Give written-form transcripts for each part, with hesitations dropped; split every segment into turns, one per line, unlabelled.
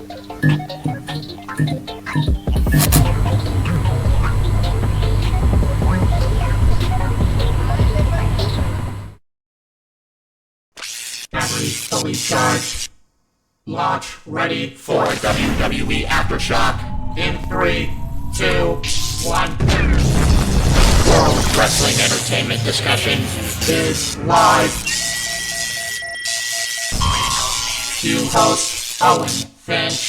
Batteries fully charged. Launch ready for WWE Aftershock in 3, 2, 1. World Wrestling Entertainment Discussion is live. Cue host Owen Finch.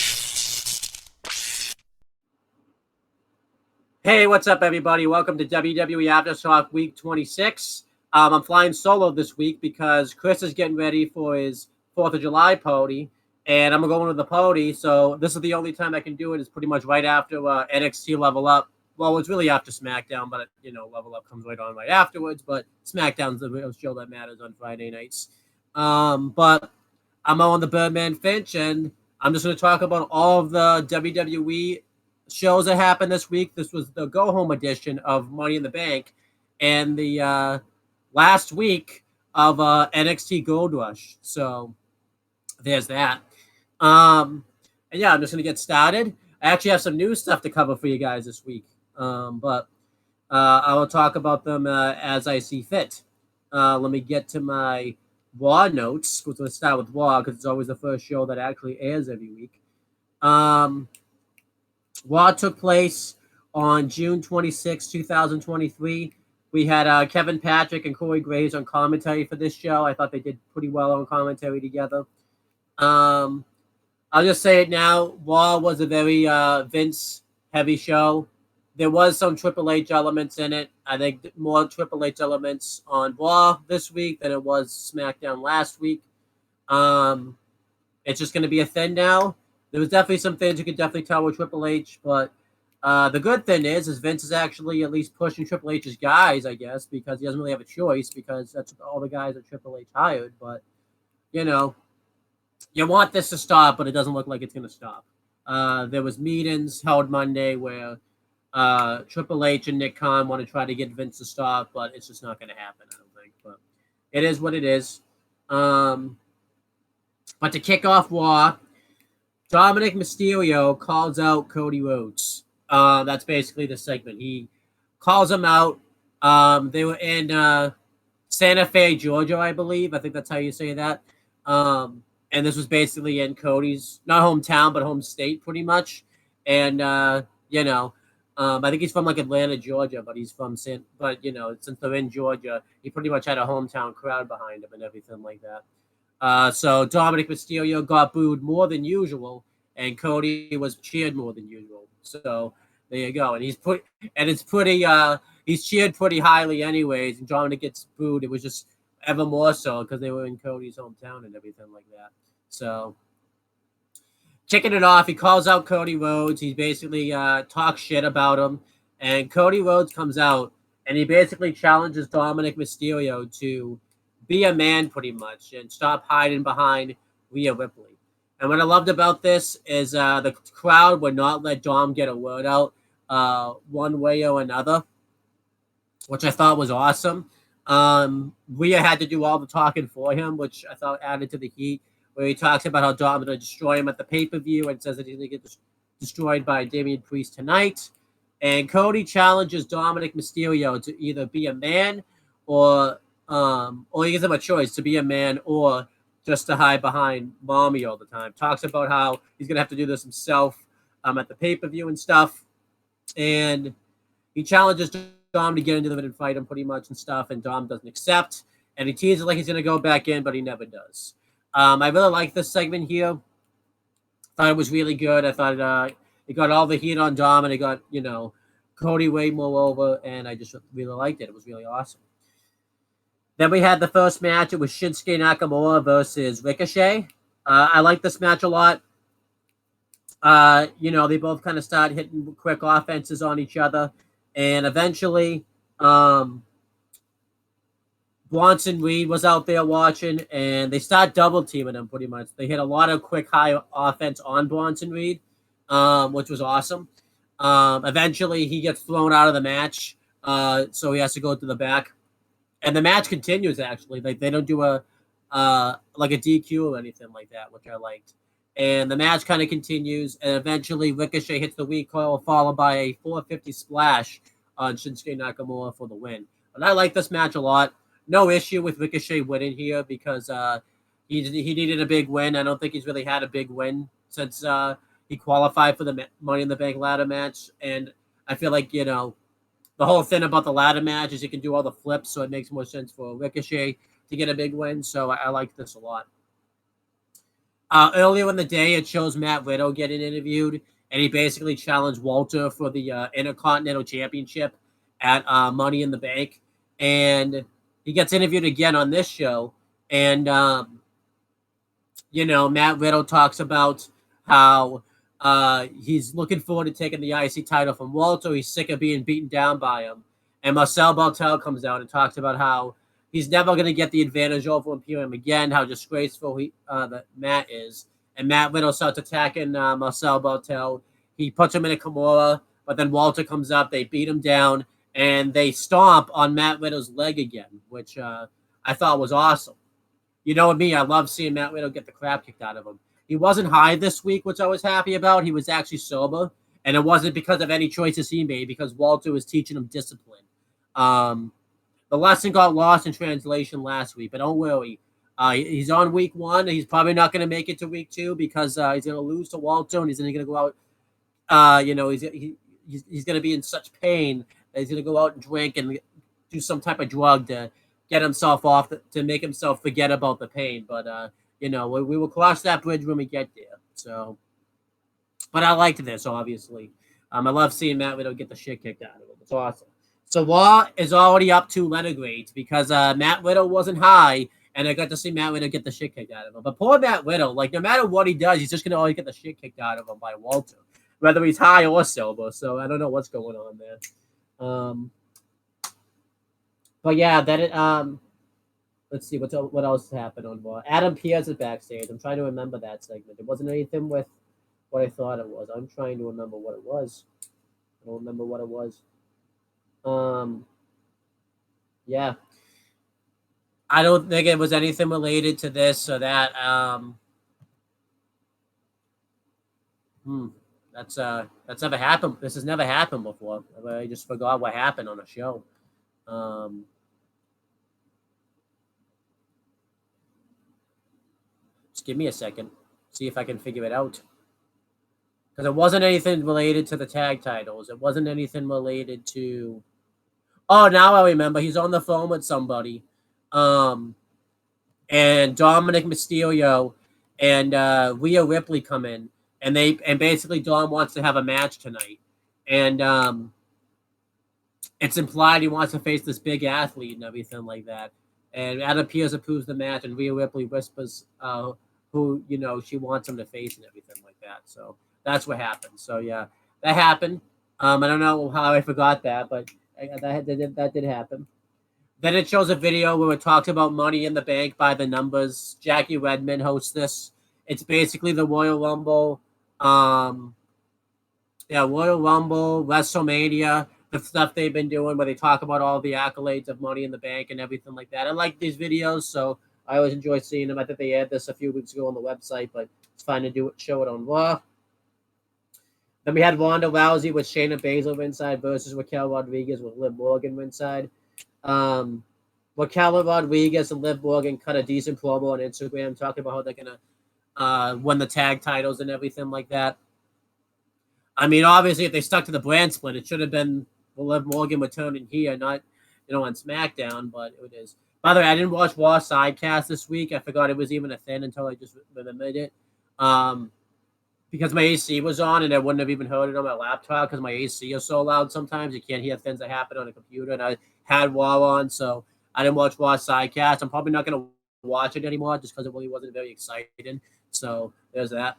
Hey, what's up, everybody? Welcome to WWE Aftershock Week 26. I'm flying solo this week because Chris is getting ready for his 4th of July party, and I'm going to the party, so this is the only time I can do it. Is pretty much right after NXT Level Up. Well, it's really after SmackDown, but, Level Up comes right on right afterwards, but SmackDown's the real show that matters on Friday nights. But I'm on the Birdman Finch, and I'm just going to talk about all of the WWE shows that happened this week. This was the go-home edition of Money in the Bank, and the last week of NXT Gold Rush. So there's that. And yeah, I'm just going to get started. I actually have some new stuff to cover for you guys this week, but I will talk about them as I see fit. Let me get to my Raw notes. Let's start with Raw because it's always the first show that actually airs every week. Raw took place on June 26, 2023. We had Kevin Patrick and Corey Graves on commentary for this show. I thought they did pretty well on commentary together. I'll just say it now. Raw was a very Vince-heavy show. There was some Triple H elements in it. I think more Triple H elements on Raw this week than it was SmackDown last week. It's just going to be a thing now. There was definitely some things you could definitely tell with Triple H, but the good thing is Vince is actually at least pushing Triple H's guys, I guess, because he doesn't really have a choice because that's all the guys that Triple H hired. But, you want this to stop, but it doesn't look like it's going to stop. There was meetings held Monday where Triple H and Nick Khan want to try to get Vince to stop, but it's just not going to happen, I don't think. But it is what it is. But to kick off Raw, Dominic Mysterio calls out Cody Rhodes. That's basically the segment. He calls him out. They were in Santa Fe, Georgia, I believe. I think that's how you say that. And this was basically in Cody's, not hometown, but home state, pretty much. And, I think he's from like Atlanta, Georgia, but he's from since they're in Georgia, he pretty much had a hometown crowd behind him and everything like that. So Dominic Mysterio got booed more than usual, and Cody was cheered more than usual. So there you go. And he's cheered pretty highly anyways, and Dominic gets booed. It was just ever more so because they were in Cody's hometown and everything like that. So kicking it off, he calls out Cody Rhodes. He basically talks shit about him, and Cody Rhodes comes out and he basically challenges Dominic Mysterio to be a man pretty much and stop hiding behind Rhea Ripley. And what I loved about this is the crowd would not let Dom get a word out one way or another, which I thought was awesome. Rhea had to do all the talking for him, which I thought added to the heat, where he talks about how Dom is going to destroy him at the pay-per-view and says that he's going to get destroyed by Damian Priest tonight. And Cody challenges Dominic Mysterio to either be a man or he gives him a choice to be a man or just to hide behind mommy all the time. Talks about how he's going to have to do this himself at the pay-per-view and stuff. And he challenges Dom to get into the ring and fight him pretty much and stuff, and Dom doesn't accept. And he teases like he's going to go back in, but he never does. I really like this segment here. Thought it was really good. I thought it got all the heat on Dom, and it got, Cody way more over, and I just really liked it. It was really awesome. Then we had the first match. It was Shinsuke Nakamura versus Ricochet. I like this match a lot. They both kind of start hitting quick offenses on each other. And eventually, Bronson Reed was out there watching, and they start double teaming him pretty much. They hit a lot of quick high offense on Bronson Reed, which was awesome. Eventually, he gets thrown out of the match, so he has to go to the back. And the match continues, actually. Like, they don't do a DQ or anything like that, which I liked. And the match kind of continues, and eventually Ricochet hits the weak coil, followed by a 450 splash on Shinsuke Nakamura for the win. And I like this match a lot. No issue with Ricochet winning here because he needed a big win. I don't think he's really had a big win since he qualified for the Money in the Bank ladder match. And I feel like, the whole thing about the ladder match is you can do all the flips, so it makes more sense for Ricochet to get a big win. So I like this a lot. Earlier in the day, it shows Matt Riddle getting interviewed, and he basically challenged Walter for the Intercontinental Championship at Money in the Bank. And he gets interviewed again on this show. And, Matt Riddle talks about how he's looking forward to taking the IC title from Walter. He's sick of being beaten down by him. And Marcel Bartel comes out and talks about how he's never going to get the advantage over Imperium again, how disgraceful that Matt is. And Matt Riddle starts attacking Marcel Bartel. He puts him in a Kimura, but then Walter comes up. They beat him down, and they stomp on Matt Riddle's leg again, which I thought was awesome. You know me, I love seeing Matt Riddle get the crap kicked out of him. He wasn't high this week, which I was happy about. He was actually sober, and it wasn't because of any choices he made, because Walter was teaching him discipline. The lesson got lost in translation last week, but don't worry. He's on week 1. He's probably not going to make it to week 2 because he's going to lose to Walter, and he's going to go out. He's going to be in such pain that he's going to go out and drink and do some type of drug to get himself off, to make himself forget about the pain. But we will cross that bridge when we get there. So, but I liked this, obviously. I love seeing Matt Riddle get the shit kicked out of him. It's awesome. So Raw is already up 2 letter grades because Matt Riddle wasn't high, and I got to see Matt Riddle get the shit kicked out of him. But poor Matt Riddle, no matter what he does, he's just going to always get the shit kicked out of him by Walter, whether he's high or sober. So I don't know what's going on there. But yeah, let's see what else happened on Raw. Adam Pearce is backstage. I'm trying to remember that segment. It wasn't anything with what I thought it was. I'm trying to remember what it was. I don't remember what it was. Yeah. I don't think it was anything related to this or that. That's never happened. This has never happened before. I just forgot what happened on a show. Just give me a second. See if I can figure it out. Because it wasn't anything related to the tag titles. It wasn't anything related to... Oh, now I remember. He's on the phone with somebody. And Dominic Mysterio and Rhea Ripley come in. And basically Dom wants to have a match tonight. And it's implied he wants to face this big athlete and everything like that. And Adam Pearce approves the match, and Rhea Ripley whispers who she wants him to face and everything like that. So that's what happened. So yeah, that happened. I don't know how I forgot that, but that did happen. Then it shows a video where it talks about Money in the Bank by the numbers. Jackie Redmond hosts this. It's basically the Royal Rumble, Royal Rumble, WrestleMania, the stuff they've been doing where they talk about all the accolades of Money in the Bank and everything like that. I like these videos, so I always enjoy seeing them. I think they had this a few weeks ago on the website, but it's fine to show it on Raw. Then we had Ronda Rousey with Shayna Baszler ringside versus Raquel Rodriguez with Liv Morgan ringside. Raquel Rodriguez and Liv Morgan cut a decent promo on Instagram talking about how they're going to win the tag titles and everything like that. I mean, obviously, if they stuck to the brand split, it should have been Liv Morgan returning here, not on SmackDown, but it is. By the way, I didn't watch Raw Sidecast this week. I forgot it was even a thing until I just remembered it. Because my AC was on and I wouldn't have even heard it on my laptop because my AC is so loud sometimes. You can't hear things that happen on a computer. And I had Raw on, so I didn't watch Raw Sidecast. I'm probably not going to watch it anymore just because it really wasn't very exciting. So there's that.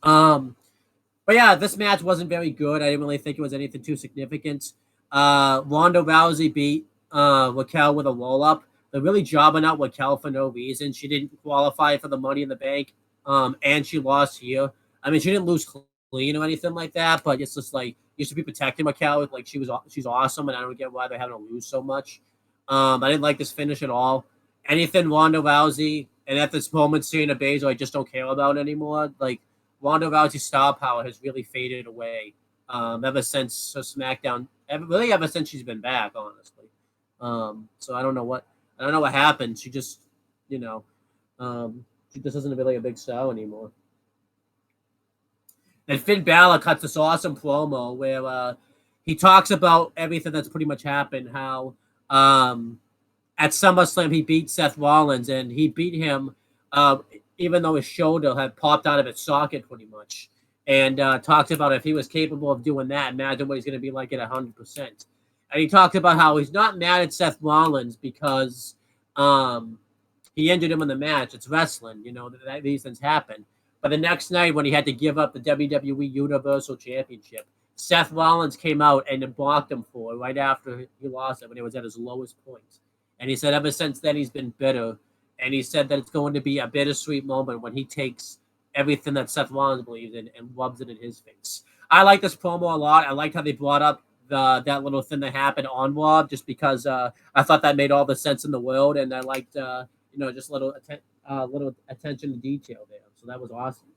But yeah, this match wasn't very good. I didn't really think it was anything too significant. Ronda Rousey beat Raquel with a roll-up. They're really jobbing out Raquel for no reason. She didn't qualify for the Money in the Bank. And she lost here. I mean, she didn't lose clean or anything like that, but it's just like you should be protecting Raquel. Like she's awesome, and I don't get why they're having to lose so much. I didn't like this finish at all. Anything Ronda Rousey And at this moment, Shayna Baszler, I just don't care about anymore. Like, Ronda Rousey's star power has really faded away ever since her SmackDown, ever since she's been back, honestly. So I don't know what happened. She just, you know, she just isn't really a big star anymore. And Finn Balor cuts this awesome promo where he talks about everything that's pretty much happened. How at SummerSlam he beat Seth Rollins, and he beat him even though his shoulder had popped out of its socket pretty much. And talks about if he was capable of doing that, imagine what he's going to be like at 100%. And he talked about how he's not mad at Seth Rollins because he injured him in the match. It's wrestling, these things happen. But the next night when he had to give up the WWE Universal Championship, Seth Rollins came out and blocked him for it right after he lost it when he was at his lowest point. And he said ever since then he's been bitter. And he said that it's going to be a bittersweet moment when he takes everything that Seth Rollins believes in and rubs it in his face. I like this promo a lot. I liked how they brought up that little thing that happened on Raw just because I thought that made all the sense in the world. And I liked, just little attention to detail there. So that was awesome.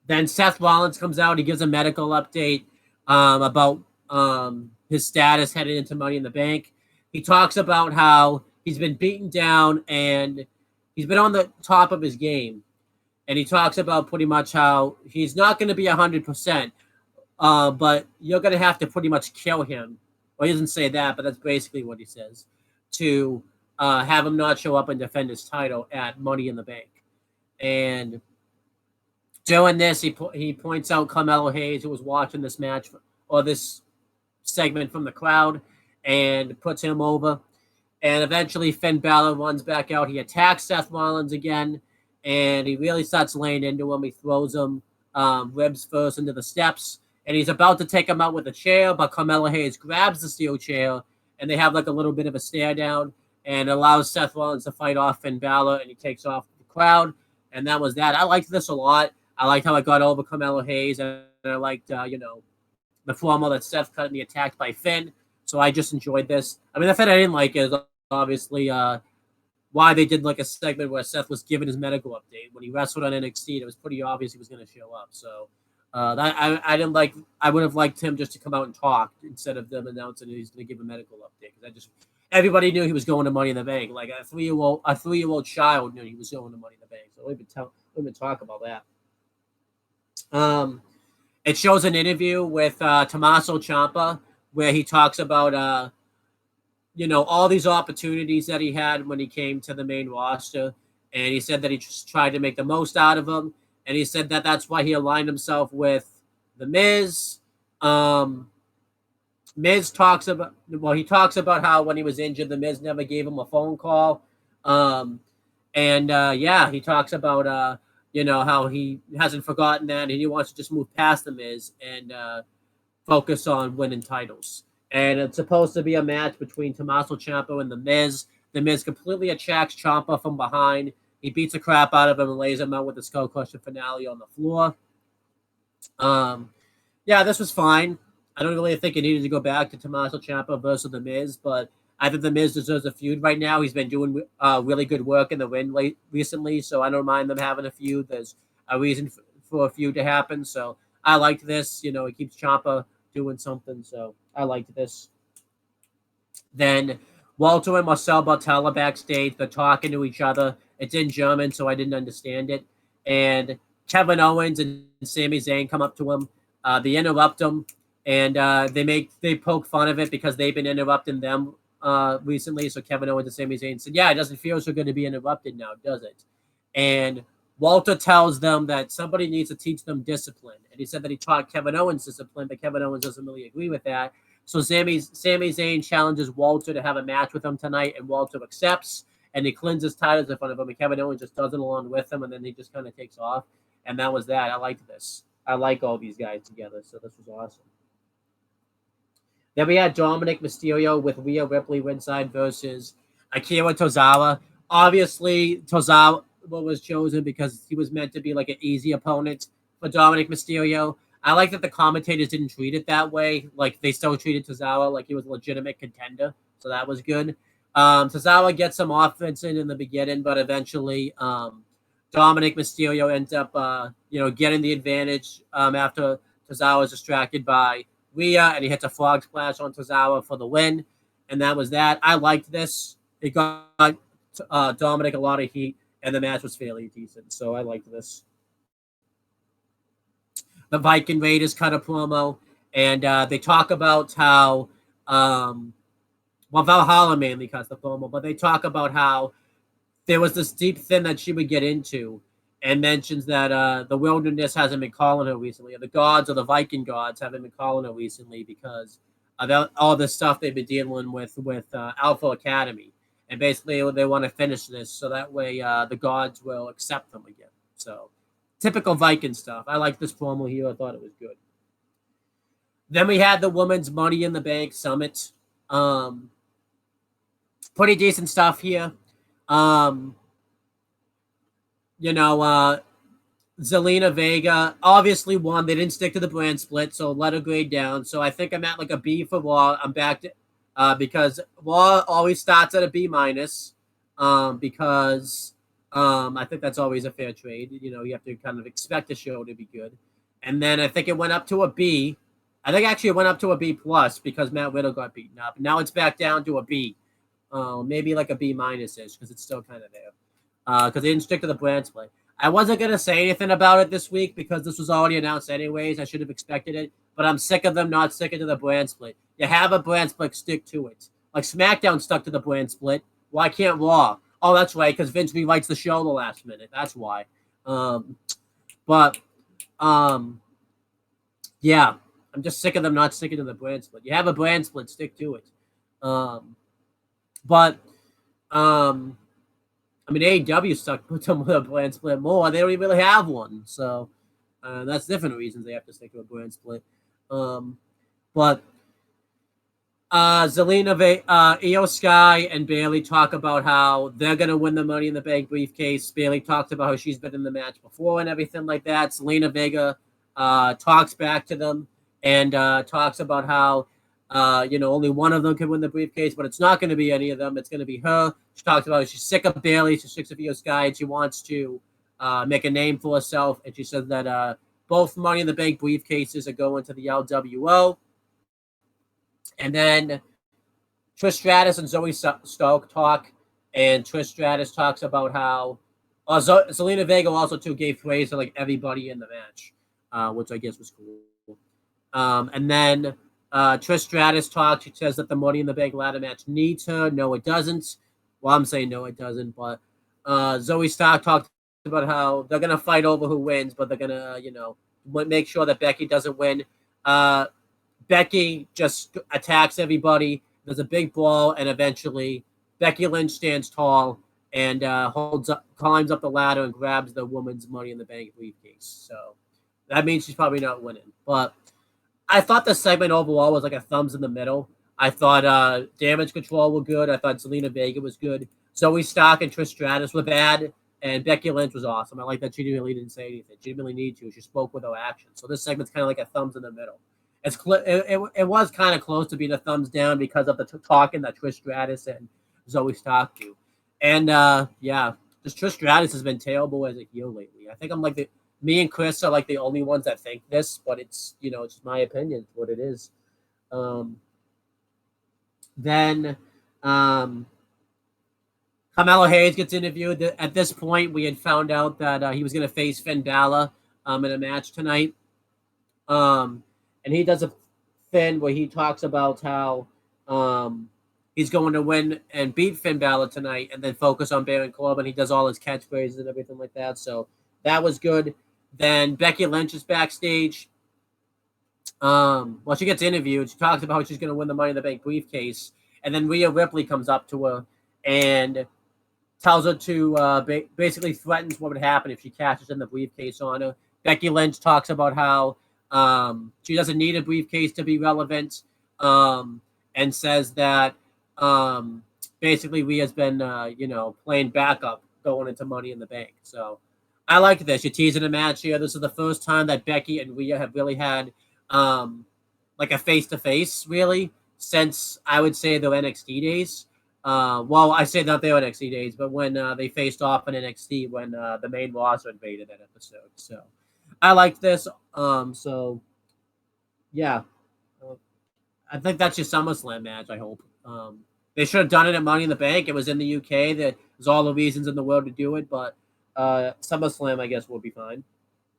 Then Seth Rollins comes out. He gives a medical update about his status heading into Money in the Bank. He talks about how he's been beaten down and he's been on the top of his game. And he talks about pretty much how he's not going to be 100%, but you're going to have to pretty much kill him. Well, he doesn't say that, but that's basically what he says, to have him not show up and defend his title at Money in the Bank. And doing this, he points out Carmelo Hayes, who was watching this match or this segment from the crowd, and puts him over. And eventually Finn Balor runs back out. He attacks Seth Rollins again, and he really starts laying into him. He throws him ribs first into the steps, and he's about to take him out with a chair, but Carmelo Hayes grabs the steel chair, and they have like a little bit of a stare down, and allows Seth Rollins to fight off Finn Balor, and he takes off the crowd, and that was that. I liked this a lot. I liked how it got over Carmelo Hayes, and I liked, the promo that Seth cut and the attack by Finn. So I just enjoyed this. I mean, the thing I didn't like is obviously why they did like a segment where Seth was giving his medical update. When he wrestled on NXT, it was pretty obvious he was going to show up. So that I didn't like. I would have liked him just to come out and talk instead of them announcing he's going to give a medical update. Because everybody knew he was going to Money in the Bank. Like a 3-year-old child knew he was going to Money in the Bank. So we've been talk about that. It shows an interview with Tommaso Ciampa where he talks about all these opportunities that he had when he came to the main roster, and he said that he just tried to make the most out of them, and he said that that's why he aligned himself with the Miz. Miz talks about how when he was injured, the Miz never gave him a phone call, he talks about how he hasn't forgotten that, and he wants to just move past the Miz and focus on winning titles. And it's supposed to be a match between Tommaso Ciampa and The Miz. The Miz completely attacks Ciampa from behind. He beats the crap out of him and lays him out with the skull crusher finale on the floor. This was fine. I don't really think it needed to go back to Tommaso Ciampa versus The Miz, but I think The Miz deserves a feud right now. He's been doing really good work in the ring recently, so I don't mind them having a feud. There's a reason for a feud to happen, so I liked this. It keeps Ciampa doing something, so I liked this. Then Walter and Marcel Bartel backstage. They're talking to each other. It's in German, so I didn't understand it. And Kevin Owens and Sami Zayn come up to him. They interrupt him, and they poke fun of it because they've been interrupting them recently. So Kevin Owens and Sami Zayn said, "Yeah, it doesn't feel so good to be interrupted now, does it?" And Walter tells them that somebody needs to teach them discipline. And he said that he taught Kevin Owens discipline, but Kevin Owens doesn't really agree with that. So Sami Zayn challenges Walter to have a match with him tonight, and Walter accepts, and he cleanses titles in front of him, and Kevin Owens just does it along with him, and then he just kind of takes off. And that was that. I liked this. I like all these guys together, so this was awesome. Then we had Dominic Mysterio with Rhea Ripley ringside versus Akira Tozawa. Obviously, Tozawa was chosen because he was meant to be like an easy opponent for Dominic Mysterio. I like that the commentators didn't treat it that way. Like, they still treated Tozawa like he was a legitimate contender, so that was good. Tozawa gets some offense in the beginning, but eventually Dominic Mysterio ends up, getting the advantage after Tozawa is distracted by Rhea, and he hits a frog splash on Tozawa for the win. And that was that. I liked this. It got Dominic a lot of heat, and the match was fairly decent. So I liked this. The Viking Raiders cut a promo, and they talk about how, Valhalla mainly cuts the promo, but they talk about how there was this deep thing that she would get into, and mentions that the wilderness hasn't been calling her recently, or the gods or the Viking gods haven't been calling her recently because of all the stuff they've been dealing with Alpha Academy. And basically, they want to finish this so that way the gods will accept them again. So, typical Viking stuff. I like this promo here. I thought it was good. Then we had the Women's Money in the Bank Summit. Pretty decent stuff here. Zelina Vega obviously won. They didn't stick to the brand split, so let her grade down. So I think I'm at like a B for Raw. I'm back to because Raw always starts at a B minus. Because I think that's always a fair trade. You have to kind of expect the show to be good. And then I think it went up to a B. I think actually it went up to a B plus because Matt Riddle got beaten up. Now it's back down to a B. Maybe like a B minus ish because it's still kind of there. Because they didn't stick to the brand split. I wasn't going to say anything about it this week because this was already announced anyways. I should have expected it. But I'm sick of them not sticking to the brand split. You have a brand split, stick to it. Like SmackDown stuck to the brand split. Why can't Raw? Oh, that's right, because Vince rewrites the show the last minute. That's why. Yeah. I'm just sick of them not sticking to the brand split. You have a brand split, stick to it. AEW stuck with them with a brand split more. They don't even really have one. So that's different reasons they have to stick to a brand split. Zelina, Io Sky, and Bayley talk about how they're going to win the Money in the Bank briefcase. Bayley talks about how she's been in the match before and everything like that. Zelina Vega talks back to them and talks about how only one of them can win the briefcase, but it's not going to be any of them. It's going to be her. She talks about she's sick of Bayley, she's sick of Io Sky, and she wants to make a name for herself. And she says that both Money in the Bank briefcases are going to the LWO. And then Trish Stratus and Zoe Stark talk, and Trish Stratus talks about how Zelina Vega also too gave praise to like everybody in the match, which I guess was cool. And then Trish Stratus talks. She says that the Money in the Bank ladder match needs her. No, it doesn't. Well, I'm saying no, it doesn't. But Zoe Stark talked about how they're gonna fight over who wins, but they're gonna, make sure that Becky doesn't win. Becky just attacks everybody. There's a big brawl, and eventually Becky Lynch stands tall and climbs up the ladder and grabs the woman's Money in the Bank briefcase. So that means she's probably not winning. But I thought the segment overall was like a thumbs in the middle. I thought Damage Control were good. I thought Zelina Vega was good. Zoe Stark and Trish Stratus were bad. And Becky Lynch was awesome. I like that she really didn't say anything. She didn't really need to. She spoke with her action. So this segment's kind of like a thumbs in the middle. It was kind of close to being a thumbs down because of the talking that Trish Stratus and Zoe Stark do. And, just Trish Stratus has been terrible as a heel lately. I think me and Chris are like the only ones that think this, but it's, it's just my opinion. It's what it is. Then Carmelo Hayes gets interviewed. At this point, we had found out that he was going to face Finn Balor in a match tonight. And he does a thing where he talks about how he's going to win and beat Finn Balor tonight and then focus on Baron Corbin. He does all his catchphrases and everything like that. So that was good. Then Becky Lynch is backstage. She gets interviewed. She talks about how she's going to win the Money in the Bank briefcase. And then Rhea Ripley comes up to her and tells her to basically threatens what would happen if she cashes in the briefcase on her. Becky Lynch talks about how she doesn't need a briefcase to be relevant, and says that basically Rhea's been, playing backup going into Money in the Bank. So I like this. You're teasing a match here. This is the first time that Becky and Rhea have really had like a face-to-face, really, since I would say the NXT days. Well, I say not their NXT days, but when they faced off in NXT when the main roster invaded that episode. So I liked this. So yeah, uh, I think that's your SummerSlam match. I hope. They should have done it at Money in the Bank. It was in the UK. There's all the reasons in the world to do it, but SummerSlam, I guess, will be fine.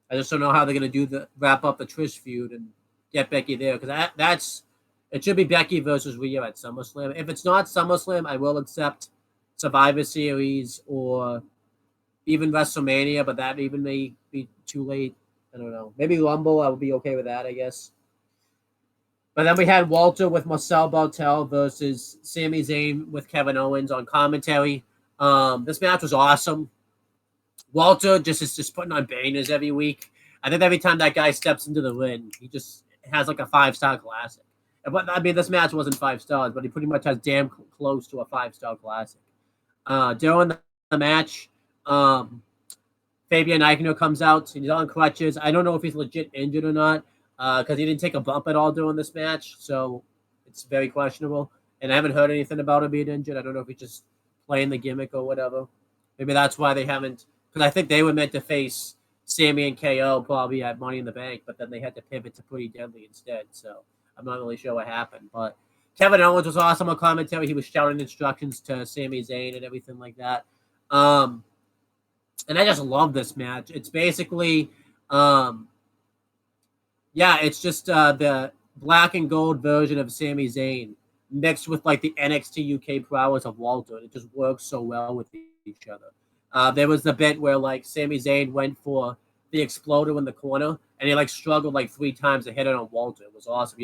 I just don't know how they're gonna do the wrap up the Trish feud and get Becky there because that's it should be Becky versus Rhea at SummerSlam. If it's not SummerSlam, I will accept Survivor Series or even WrestleMania, but that even may be too late. I don't know. Maybe Rumble, I would be okay with that, I guess. But then we had Walter with Marcel Bartel versus Sami Zayn with Kevin Owens on commentary. This match was awesome. Walter just putting on bangers every week. I think every time that guy steps into the ring, he just has like a 5-star classic. But I mean, this match wasn't 5 stars, but he pretty much has damn close to a 5-star classic. During the match, Fabian Eichner comes out. He's on crutches. I don't know if he's legit injured or not because he didn't take a bump at all during this match, so it's very questionable. And I haven't heard anything about him being injured. I don't know if he's just playing the gimmick or whatever. Maybe that's why they haven't. Because I think they were meant to face Sammy and KO probably at Money in the Bank, but then they had to pivot to Pretty Deadly instead. So I'm not really sure what happened. But Kevin Owens was awesome on commentary. He was shouting instructions to Sami Zayn and everything like that. And I just love this match. It's basically, it's just the black and gold version of Sami Zayn mixed with like the NXT UK prowess of Walter. It just works so well with each other. There was the bit where like Sami Zayn went for the exploder in the corner, and he like struggled like 3 times to hit it on Walter. It was awesome.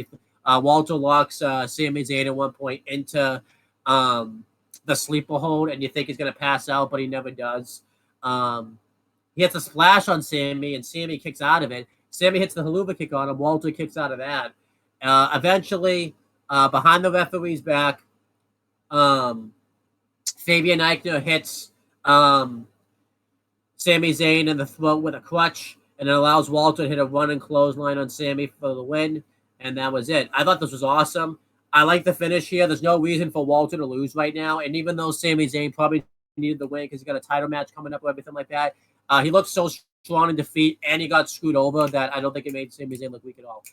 Walter locks Sami Zayn at one point into the sleeper hold, and you think he's gonna pass out, but he never does. He hits a splash on Sammy, and Sammy kicks out of it. Sammy hits the haluva kick on him. Walter kicks out of that. Eventually, behind the referee's back, Fabian Eichner hits Sami Zayn in the throat with a crutch, and it allows Walter to hit a running clothesline on Sammy for the win, and that was it. I thought this was awesome. I like the finish here. There's no reason for Walter to lose right now, and even though Sami Zayn probably needed the win because he got a title match coming up or everything like that, he looked so strong in defeat, and he got screwed over that I don't think it made Sami Zayn look weak at all.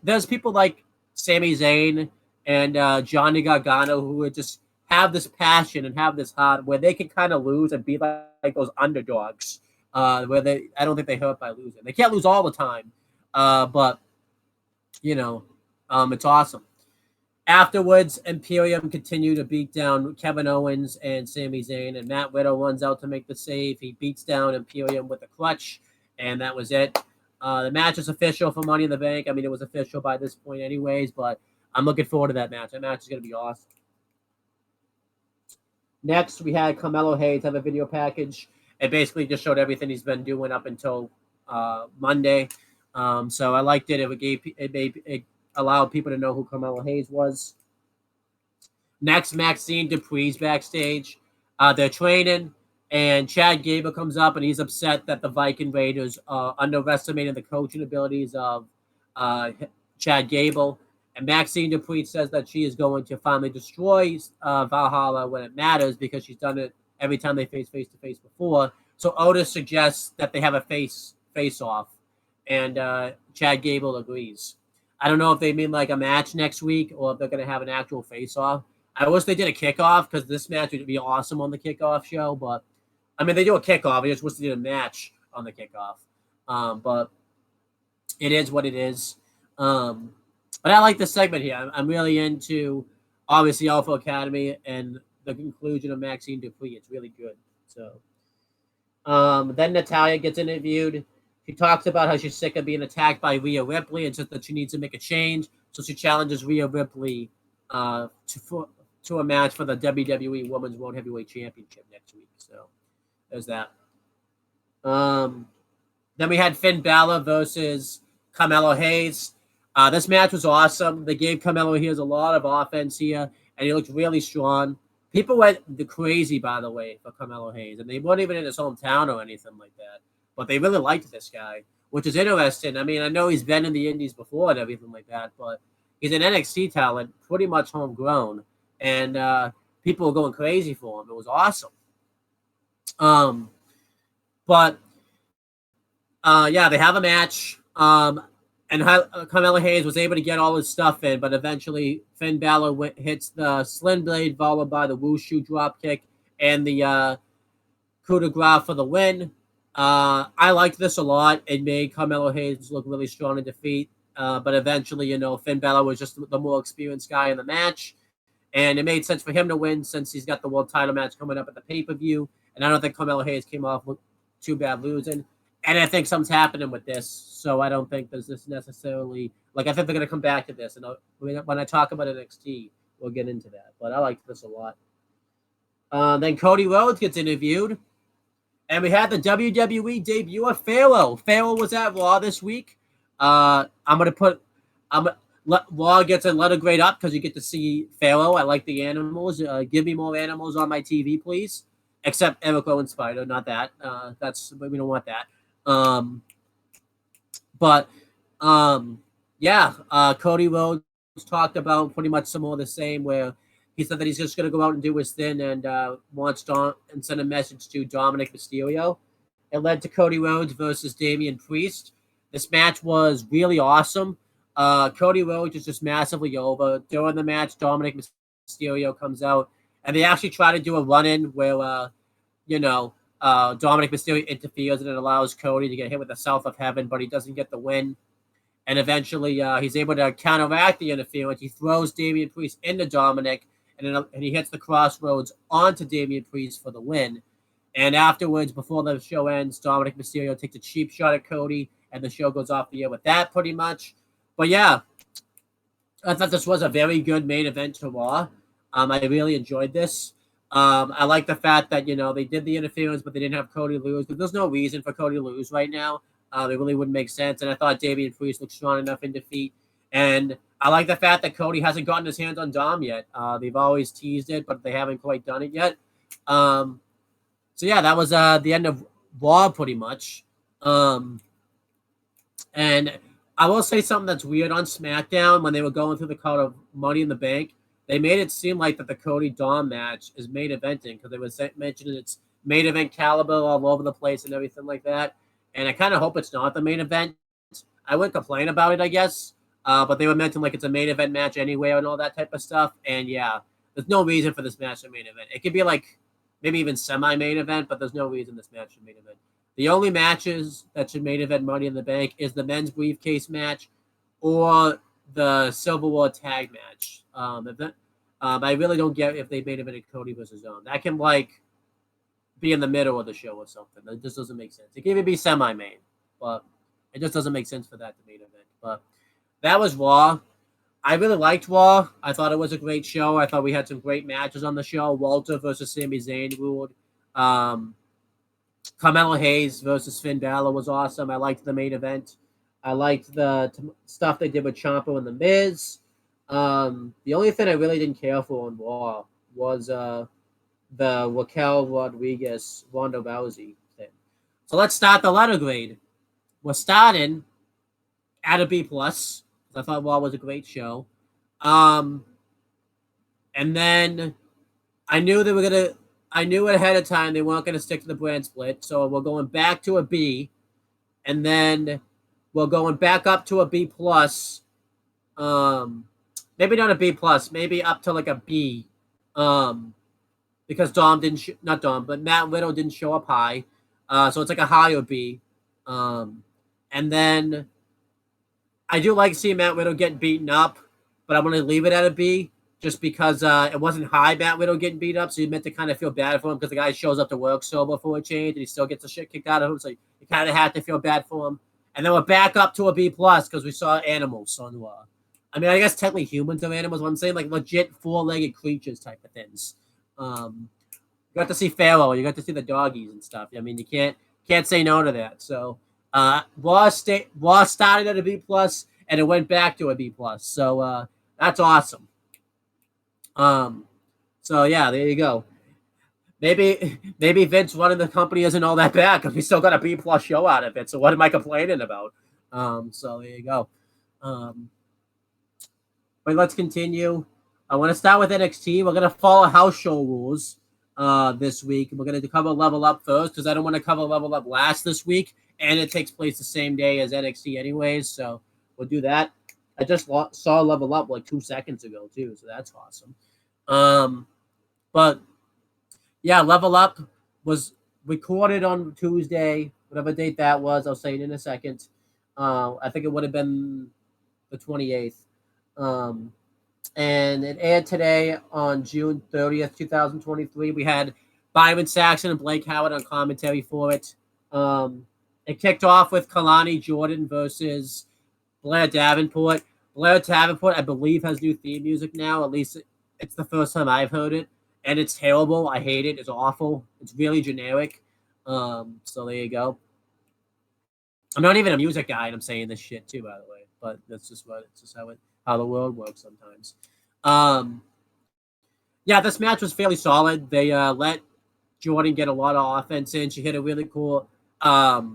There's people like Sami Zayn and Johnny Gargano who would just have this passion and have this heart where they can kind of lose and be like those underdogs. I don't think they hurt by losing. They can't lose all the time, but it's awesome. Afterwards, Imperium continue to beat down Kevin Owens and Sami Zayn, and Matt Riddle runs out to make the save. He beats down Imperium with a clutch, and that was it. The match is official for Money in the Bank. I mean, it was official by this point anyways, but I'm looking forward to that match. That match is going to be awesome. Next, we had Carmelo Hayes have a video package. It basically just showed everything he's been doing up until Monday. So I liked it. It allowed people to know who Carmelo Hayes was. Next, Maxine Dupree's backstage. They're training, and Chad Gable comes up, and he's upset that the Viking Raiders underestimated the coaching abilities of Chad Gable. And Maxine Dupree says that she is going to finally destroy Valhalla when it matters because she's done it every time they face-to-face before. So Otis suggests that they have a face-off, and Chad Gable agrees. I don't know if they mean like a match next week or if they're going to have an actual face-off. I wish they did a kickoff because this match would be awesome on the kickoff show. But, I mean, they do a kickoff. I just wish they did a match on the kickoff. But it is what it is. But I like this segment here. I'm really into, obviously, Alpha Academy and the conclusion of Maxine Dupree. It's really good. So, then Natalya gets interviewed. She talks about how she's sick of being attacked by Rhea Ripley and says that she needs to make a change. So she challenges Rhea Ripley to a match for the WWE Women's World Heavyweight Championship next week. So there's that. Then we had Finn Balor versus Carmelo Hayes. This match was awesome. They gave Carmelo Hayes a lot of offense here, and he looked really strong. People went crazy, by the way, for Carmelo Hayes, and they weren't even in his hometown or anything like that. But they really liked this guy, which is interesting. I mean, I know he's been in the Indies before and everything like that, but he's an NXT talent, pretty much homegrown. And people were going crazy for him. It was awesome. But yeah, they have a match. And Carmelo Hayes was able to get all his stuff in, but eventually Finn Balor hits the Sling Blade, followed by the Wushu dropkick and the coup de grace for the win. I liked this a lot. It made Carmelo Hayes look really strong in defeat. But eventually, Finn Balor was just the more experienced guy in the match. And it made sense for him to win since he's got the world title match coming up at the pay-per-view. And I don't think Carmelo Hayes came off too bad losing. And I think something's happening with this. So I don't think there's this necessarily... I think they're going to come back to this. And when I talk about NXT, we'll get into that. But I liked this a lot. Then Cody Rhodes gets interviewed. And we had the WWE debut of Pharaoh. Pharaoh was at Raw this week. Raw gets a letter grade up because you get to see Pharaoh. I like the animals. Give me more animals on my TV, please. Except Erico and Spider, not that. We don't want that. Cody Rhodes talked about pretty much some more of the same, where he said that he's just going to go out and do his thing and wants and send a message to Dominic Mysterio. It led to Cody Rhodes versus Damian Priest. This match was really awesome. Cody Rhodes is just massively over. During the match, Dominic Mysterio comes out, and they actually try to do a run-in where, Dominic Mysterio interferes, and it allows Cody to get hit with the South of Heaven, but he doesn't get the win. And eventually, he's able to counteract the interference. He throws Damian Priest into Dominic, and he hits the Crossroads onto Damian Priest for the win. And afterwards, before the show ends, Dominic Mysterio takes a cheap shot at Cody, and the show goes off the air with that pretty much. But yeah, I thought this was a very good main event to Raw. I really enjoyed this. I like the fact that, they did the interference, but they didn't have Cody lose. But there's no reason for Cody to lose right now. It really wouldn't make sense. And I thought Damian Priest looked strong enough in defeat. And I like the fact that Cody hasn't gotten his hands on Dom yet. They've always teased it, but they haven't quite done it yet. So yeah, that was the end of Raw pretty much. And I will say something that's weird on SmackDown when they were going through the card of Money in the Bank. They made it seem like that the Cody Dom match is main eventing because they were mentioning it's main event caliber all over the place and everything like that. And I kind of hope it's not the main event. I wouldn't complain about it, I guess. But they were mentioning like it's a main event match anyway and all that type of stuff. And yeah, there's no reason for this match to main event. It could be like maybe even semi-main event, but there's no reason this match should main event. The only matches that should main event Money in the Bank is the men's briefcase match or the Silver War tag match. I really don't get if they main evented Cody versus Dom. That can be in the middle of the show or something. That just doesn't make sense. It can even be semi-main, but it just doesn't make sense for that to main event. But that was Raw. I really liked Raw. I thought it was a great show. I thought we had some great matches on the show. Walter versus Sami Zayn ruled. Carmelo Hayes versus Finn Balor was awesome. I liked the main event. I liked the stuff they did with Ciampa and The Miz. The only thing I really didn't care for on Raw was the Raquel Rodriguez Ronda Rousey thing. So let's start the letter grade. We're starting at a B+. I thought Raw was a great show. And then I knew ahead of time they weren't going to stick to the brand split. So we're going back to a B. And then we're going back up to a B+. Maybe not a B+, maybe up to like a B. Because Matt Riddle didn't show up high. So it's like a higher B. And then I do like seeing Matt Riddle get beaten up, but I'm going to leave it at a B just because it wasn't high Matt Riddle getting beat up, so you meant to kind of feel bad for him because the guy shows up to work sober for a change and he still gets the shit kicked out of him, so you kind of had to feel bad for him. And then we're back up to a B+ because we saw animals on Raw. I mean, I guess technically humans are animals, but I'm saying like legit four-legged creatures type of things. You got to see Pharaoh, you got to see the doggies and stuff. I mean, you can't say no to that. So Raw started at a B+, and it went back to a B+. So that's awesome. So yeah, there you go. Maybe Vince running the company isn't all that bad because we still got a B+ show out of it. So what am I complaining about? So there you go. But let's continue. I want to start with NXT. We're going to follow house show rules this week. We're going to cover Level Up first because I don't want to cover Level Up last this week, and it takes place the same day as NXT anyways, so we'll do that. I just saw Level Up like 2 seconds ago, too, so that's awesome. But, yeah, Level Up was recorded on Tuesday, whatever date that was. I'll say it in a second. I think it would have been the 28th. And it aired today on June 30th, 2023. We had Byron Saxon and Blake Howard on commentary for it. It kicked off with Kalani Jordan versus Blair Davenport. Blair Davenport, I believe, has new theme music now. At least it's the first time I've heard it. And it's terrible. I hate it. It's awful. It's really generic. So there you go. I'm not even a music guy, and I'm saying this shit too, by the way. But that's just how the world works sometimes. Yeah, this match was fairly solid. They let Jordan get a lot of offense in. She hit a really cool backflip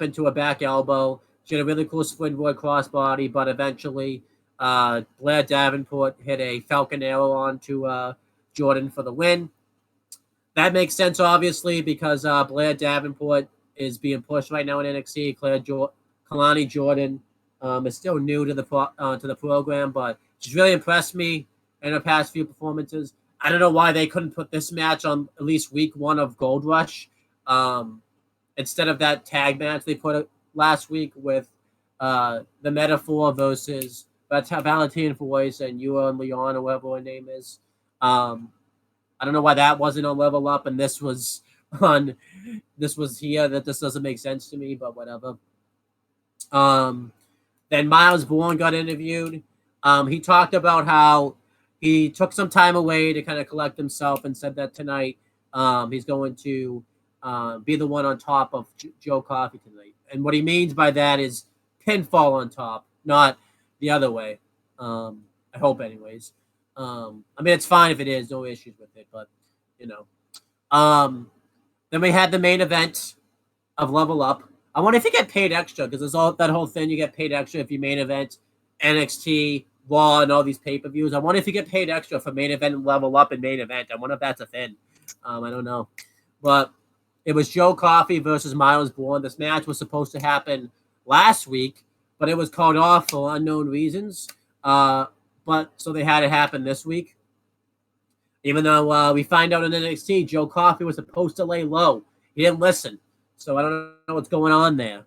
into a back elbow. She had a really cool springboard crossbody, but eventually Blair Davenport hit a Falcon Arrow onto Jordan for the win. That makes sense, obviously, because Blair Davenport is being pushed right now in NXT. Kalani Jordan is still new to the program, but she's really impressed me in her past few performances. I don't know why they couldn't put this match on at least week 1 of Gold Rush instead of that tag match they put last week with the Metaphor versus Valentina Voice and Yua and Leon or whatever her name is. I don't know why that wasn't on Level Up and this was here. That this doesn't make sense to me, but whatever. Then Miles Bourne got interviewed. He talked about how he took some time away to kind of collect himself and said that tonight he's going to be the one on top of Joe Coffey tonight. And what he means by that is pinfall on top, not the other way. I hope anyways. I mean, it's fine if it is. No issues with it, but, you know. Then we had the main event of Level Up. I wonder if you get paid extra because there's all that whole thing. You get paid extra if you main event NXT, Raw, and all these pay-per-views. I wonder if you get paid extra for main event and Level Up and main event. I wonder if that's a thing. I don't know. But it was Joe Coffey versus Miles Bourne. This match was supposed to happen last week, but it was called off for unknown reasons. But so they had it happen this week. Even though we find out in NXT, Joe Coffey was supposed to lay low. He didn't listen. So I don't know what's going on there.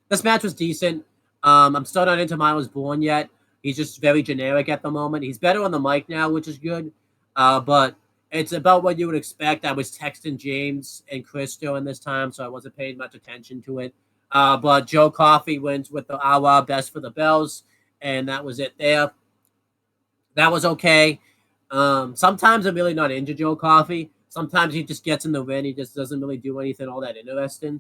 This match was decent. I'm still not into Miles Bourne yet. He's just very generic at the moment. He's better on the mic now, which is good. But it's about what you would expect. I was texting James and Chris during this time, so I wasn't paying much attention to it. But Joe Coffey wins with the Awa Best for the Bells, and that was it there. That was okay. Sometimes I'm really not into Joe Coffey. Sometimes he just gets in the ring. He just doesn't really do anything all that interesting,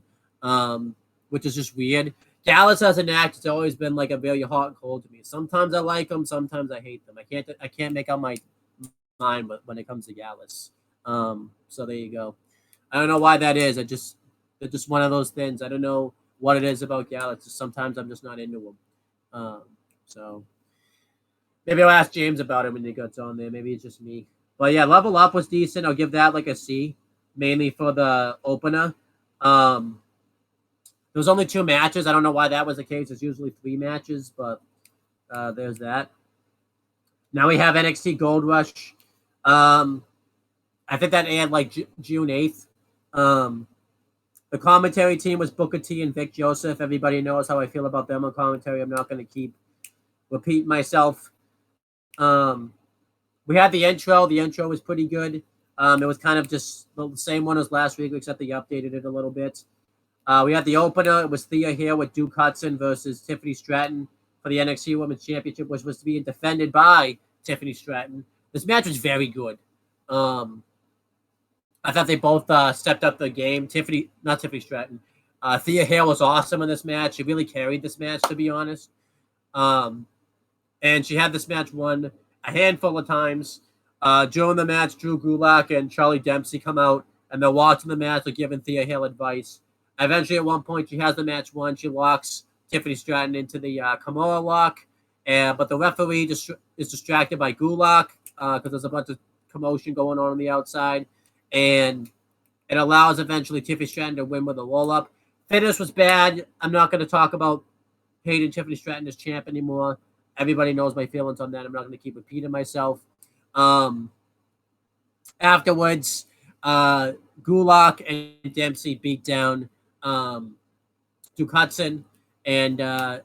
which is just weird. Gallus as an act has always been like a very hot and cold to me. Sometimes I like him. Sometimes I hate them. I can't make up my mind when it comes to Gallus. So there you go. I don't know why that is. It's just one of those things. I don't know what it is about Gallus. Just sometimes I'm just not into him. So maybe I'll ask James about it when he gets on there. Maybe it's just me. But yeah, Level Up was decent. I'll give that like a C, mainly for the opener. There was only 2 matches. I don't know why that was the case. It's usually 3 matches, but there's that. Now we have NXT Gold Rush. I think that aired like June 8th. The commentary team was Booker T and Vic Joseph. Everybody knows how I feel about them on commentary. I'm not going to keep repeating myself. We had the intro. The intro was pretty good. It was kind of just the same one as last week, except they updated it a little bit. We had the opener. It was Thea here with Duke Hudson versus Tiffany Stratton for the NXT Women's Championship, which was being defended by Tiffany Stratton. This match was very good. I thought they both stepped up the game. Not Tiffany Stratton. Thea Hale was awesome in this match. She really carried this match, to be honest. And she had this match won a handful of times. During the match, Drew Gulak and Charlie Dempsey come out, and they're watching the match. They're giving Thea Hale advice. Eventually, at one point, she has the match won. She locks Tiffany Stratton into the Kimura lock, but the referee is distracted by Gulak because there's a bunch of commotion going on the outside, and it allows eventually Tiffany Stratton to win with a roll-up. Finish was bad. I'm not going to talk about Peyton Tiffany Stratton as champ anymore. Everybody knows my feelings on that. I'm not going to keep repeating myself. Afterwards, Gulak and Dempsey beat down Duke Hudson, and Thea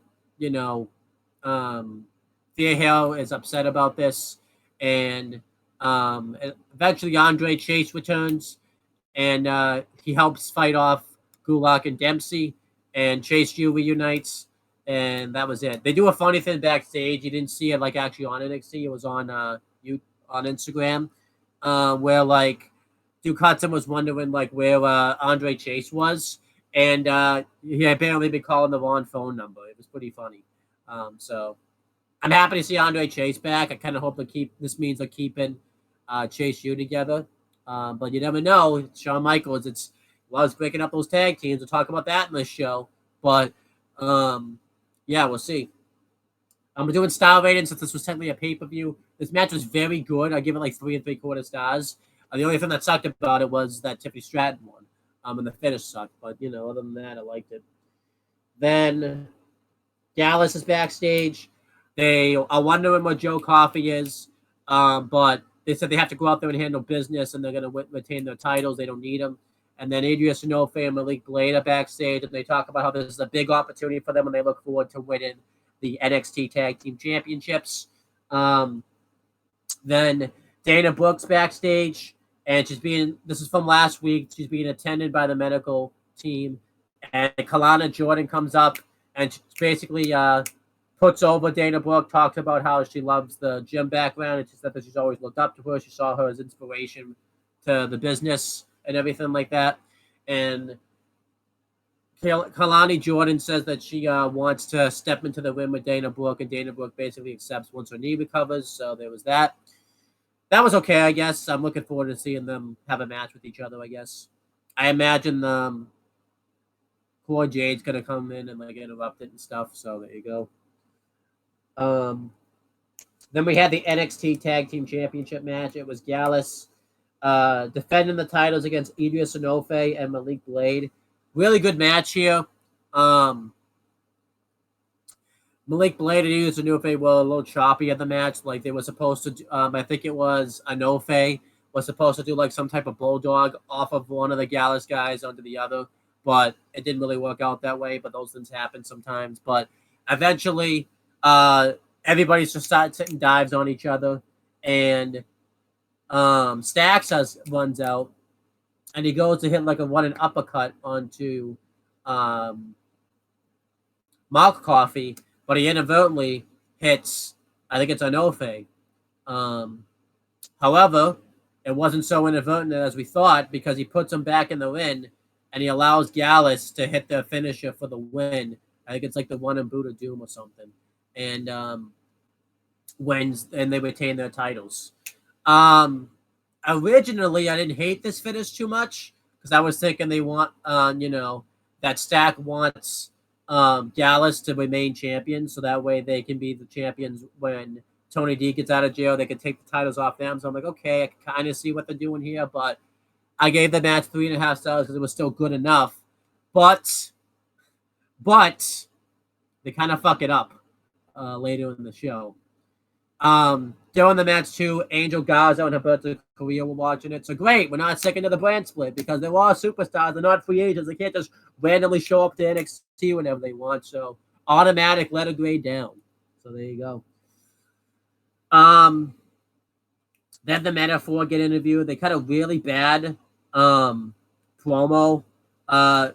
Hale is upset about this, and eventually Andre Chase returns, and he helps fight off Gulak and Dempsey, and Chase U reunites, and that was it. They do a funny thing backstage. You didn't see it like actually on NXT. It was on on Instagram, where like Duke Hudson was wondering like where Andre Chase was, and he had apparently been calling the wrong phone number. It was pretty funny. So I'm happy to see Andre Chase back. I kind of hope this means they're keeping Chase U together. But you never know. Shawn Michaels, loves breaking up those tag teams. We'll talk about that in this show. But yeah, we'll see. I'm doing star rating since this was technically a pay-per-view. This match was very good. I give it like 3 3/4 stars. The only thing that sucked about it was that Tiffany Stratton won. And the finish sucked. But, other than that, I liked it. Then Dallas is backstage. They are wondering what Joe Coffey is. But they said they have to go out there and handle business, and they're going to retain their titles. They don't need them. And then Adrian Sanofi and Malik Blade are backstage, and they talk about how this is a big opportunity for them, and they look forward to winning the NXT Tag Team Championships. Then Dana Brooks backstage, and this is from last week, she's being attended by the medical team, and Kalana Jordan comes up, and she basically puts over Dana Brooke, talks about how she loves the gym background, and she said that she's always looked up to her. She saw her as inspiration to the business and everything like that. And Kalani Jordan says that she wants to step into the ring with Dana Brooke, and Dana Brooke basically accepts once her knee recovers. So there was that. That was okay, I guess. I'm looking forward to seeing them have a match with each other, I guess. I imagine poor Jade's going to come in and like interrupt it and stuff. So there you go. Then we had the NXT Tag Team Championship match. It was Gallus defending the titles against Adrian Sanofi and Malik Blade. Really good match here. Malik Blade and Adrian Sanofi were a little choppy at the match. Like they were supposed to, I think it was Anofe was supposed to do like some type of bulldog off of one of the Gallus guys onto the other, but it didn't really work out that way. But those things happen sometimes. But eventually, everybody's just started taking dives on each other, and Stacks runs out, and he goes to hit like a running uppercut onto Mark Coffey, but he inadvertently hits, I think it's Anofe. However, it wasn't so inadvertent as we thought, because he puts him back in the ring, and he allows Gallus to hit the finisher for the win. I think it's like the one in Buddha Doom or something. And wins, and they retain their titles. Originally, I didn't hate this finish too much, because I was thinking they want, that Stack wants Gallus to remain champion, so that way they can be the champions when Tony D gets out of jail. They can take the titles off them. So I'm like, okay, I can kind of see what they're doing here, but I gave the match 3.5 stars because it was still good enough. But they kind of fuck it up later in the show. During the match too, Angel Garza and Humberto Carrillo were watching it. So great, we're not second to the brand split, because they're all superstars. They're not free agents. They can't just randomly show up to NXT whenever they want. So automatic letter grade down. So there you go. Then the Metaphor get interviewed. They cut a really bad promo.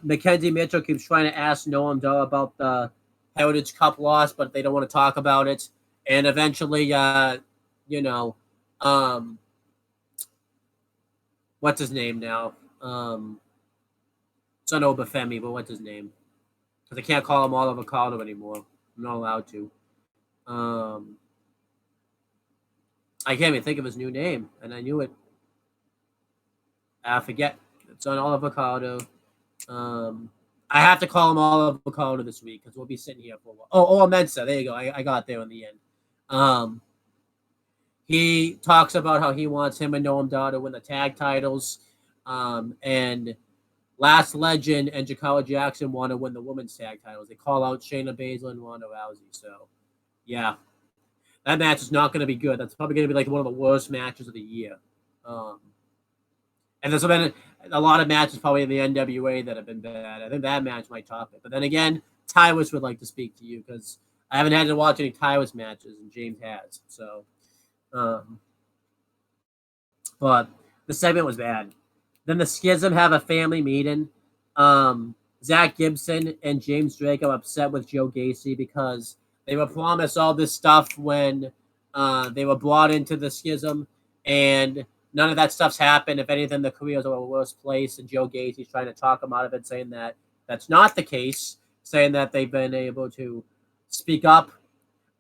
Mackenzie Mitchell keeps trying to ask Noam Dar about the Heritage Cup loss, but they don't want to talk about it. And eventually, what's his name now? It's not Obafemi, but what's his name? Because I can't call him Oliver Calder anymore. I'm not allowed to. I can't even think of his new name, and I knew it. I forget. It's on Oliver Calder. I I have to call him Oliver Calder this week because we'll be sitting here for a while. Oh, Mensa. There you go. I got there in the end. He talks about how he wants him and Noam Dar to win the tag titles. And Last Legend and Jakala Jackson want to win the women's tag titles. They call out Shayna Baszler and Ronda Rousey. So, yeah. That match is not going to be good. That's probably going to be like one of the worst matches of the year. And there's been a lot of matches probably in the NWA that have been bad. I think that match might top it. But then again, Tyrus would like to speak to you because I haven't had to watch any Tyrus matches, and James has. So, but the segment was bad. Then the Schism have a family meeting. Zach Gibson and James Drake are upset with Joe Gacy because they were promised all this stuff when they were brought into the Schism, and none of that stuff's happened. If anything, the careers are in a worse place, and Joe Gacy's trying to talk them out of it, saying that that's not the case, saying that they've been able to speak up.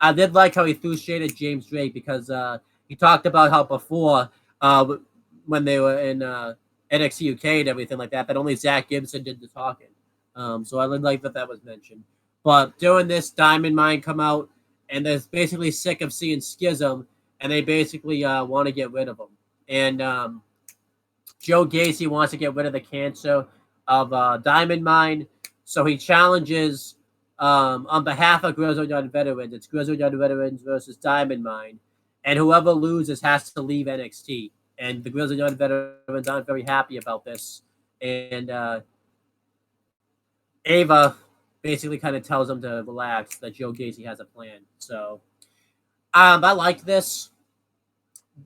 I did like how he threw shade at James Drake because he talked about how before when they were in NXT UK and everything like that only Zach Gibson did the talking. So I would like that was mentioned. But during this, Diamond Mine come out, and they're basically sick of seeing Schism, and they basically want to get rid of him. And Joe Gacy wants to get rid of the cancer of Diamond Mine, so he challenges on behalf of Grizzled Young Veterans. It's Grizzled Young Veterans versus Diamond Mine, and whoever loses has to leave NXT. And the Grizzled Young Veterans aren't very happy about this. And Ava basically kind of tells them to relax, that Joe Gacy has a plan. So I like this.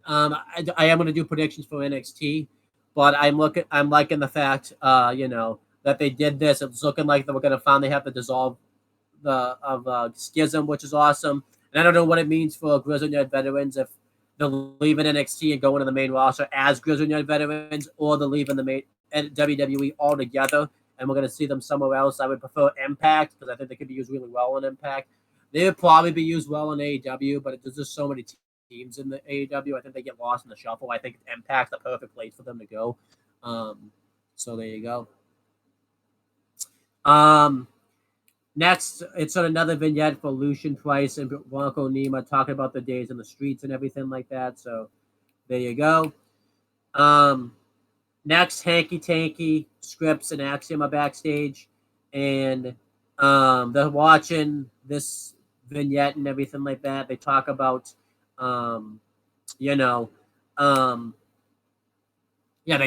I am going to do predictions for NXT, but I'm liking the fact, that they did this. It's looking like they were going to finally have to dissolve the Schism, which is awesome. And I don't know what it means for Grizzled Young Veterans if they're leaving NXT and going to the main roster as Grizzled Young Veterans, or they're leaving the main WWE altogether, and we're going to see them somewhere else. I would prefer Impact because I think they could be used really well in Impact. They would probably be used well in AEW, but there's just so many teams in the AEW. I think they get lost in the shuffle. I think Impact's the perfect place for them to go. So there you go. Next, it's on another vignette for Lucian Price and Bronco Nima talking about the days in the streets and everything like that. So there you go. Next, Hanky Tanky, Scripps, and Axiom are backstage, and they're watching this vignette and everything like that. They talk about, they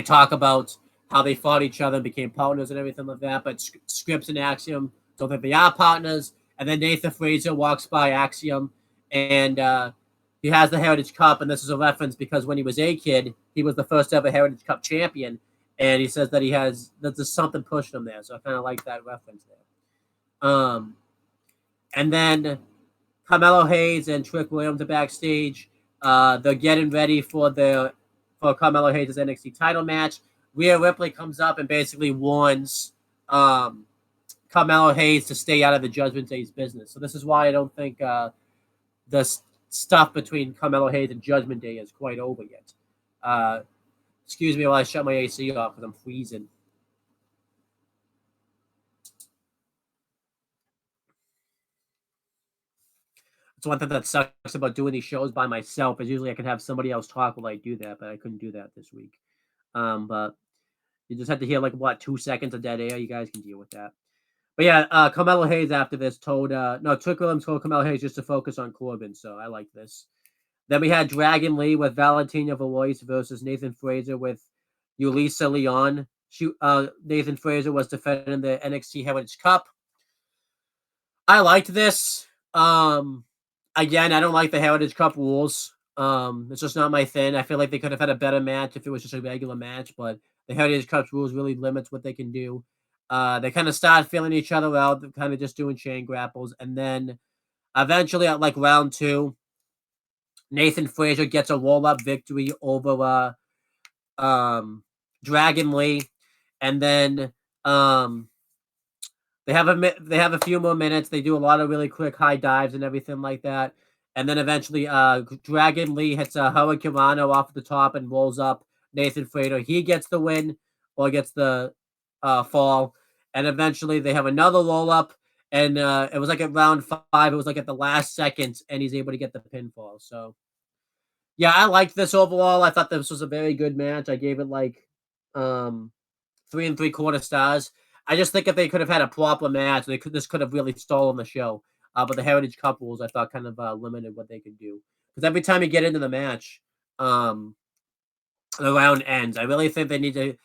talk about how they fought each other and became partners and everything like that. But Scripps and Axiom don't think they are partners. And then Nathan Fraser walks by Axiom, and he has the Heritage Cup. And this is a reference because when he was a kid, he was the first ever Heritage Cup champion. And he says that there's something pushing him there. So I kind of like that reference there. And then Carmelo Hayes and Trick Williams are backstage. They're getting ready for Carmelo Hayes' NXT title match. Rhea Ripley comes up and basically warns Carmelo Hayes to stay out of the Judgment Day's business. So this is why I don't think the stuff between Carmelo Hayes and Judgment Day is quite over yet. Excuse me while I shut my AC off because I'm freezing. It's one thing that sucks about doing these shows by myself is usually I can have somebody else talk while I do that, but I couldn't do that this week. But you just have to hear 2 seconds of dead air. You guys can deal with that. But yeah, Carmelo Hayes after this Trick Williams told Carmelo Hayes just to focus on Corbin, so I like this. Then we had Dragon Lee with Valentina Valois versus Nathan Fraser with Yulisa Leon. Nathan Fraser was defending the NXT Heritage Cup. I liked this. Again, I don't like the Heritage Cup rules. It's just not my thing. I feel like they could have had a better match if it was just a regular match, but the Heritage Cup rules really limits what they can do. They kind of start feeling each other out, kind of just doing chain grapples, and then eventually at round 2, Nathan Fraser gets a roll-up victory over Dragon Lee, and then they have a few more minutes. They do a lot of really quick high dives and everything like that, and then eventually Dragon Lee hits a Hurricanrana off the top and rolls up Nathan Fraser. He gets the win or gets the fall, and eventually they have another roll up, and it was like at round 5. It was like at the last second, and he's able to get the pinfall. So yeah, I liked this overall. I thought this was a very good match. I gave it like 3 3/4 stars. I just think if they could have had a proper match, this could have really stolen the show. But the Heritage Cup rules, I thought, kind of limited what they could do. Because every time you get into the match, um, the round ends. I really think they need to.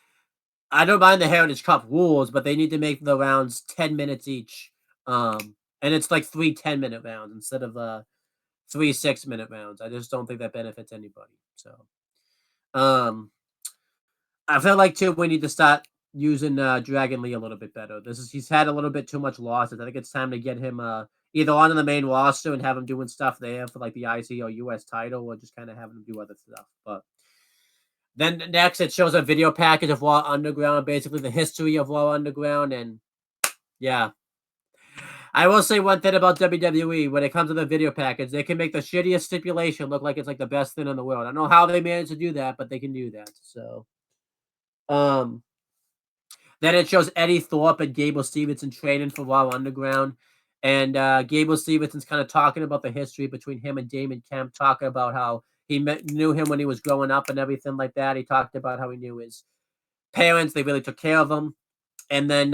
I don't mind the Heritage Cup rules, but they need to make the rounds 10 minutes each. And it's like 3 10-minute rounds instead of 3 6-minute rounds. I just don't think that benefits anybody. So, um, I feel like too we need to start using Dragon Lee a little bit better. He's had a little bit too much losses. I think it's time to get him either onto the main roster and have him doing stuff there for like the IC or US title, or just kind of having him do other stuff. But then next it shows a video package of Raw Underground, basically the history of Raw Underground, and yeah. I will say one thing about WWE when it comes to the video package, they can make the shittiest stipulation look like it's like the best thing in the world. I don't know how they managed to do that, but they can do that. So um then it shows Eddie Thorpe and Gable Stevenson training for Raw Underground. And Gable Stevenson's kind of talking about the history between him and Damon Kemp, talking about how knew him when he was growing up and everything like that. He talked about how he knew his parents. They really took care of him. And then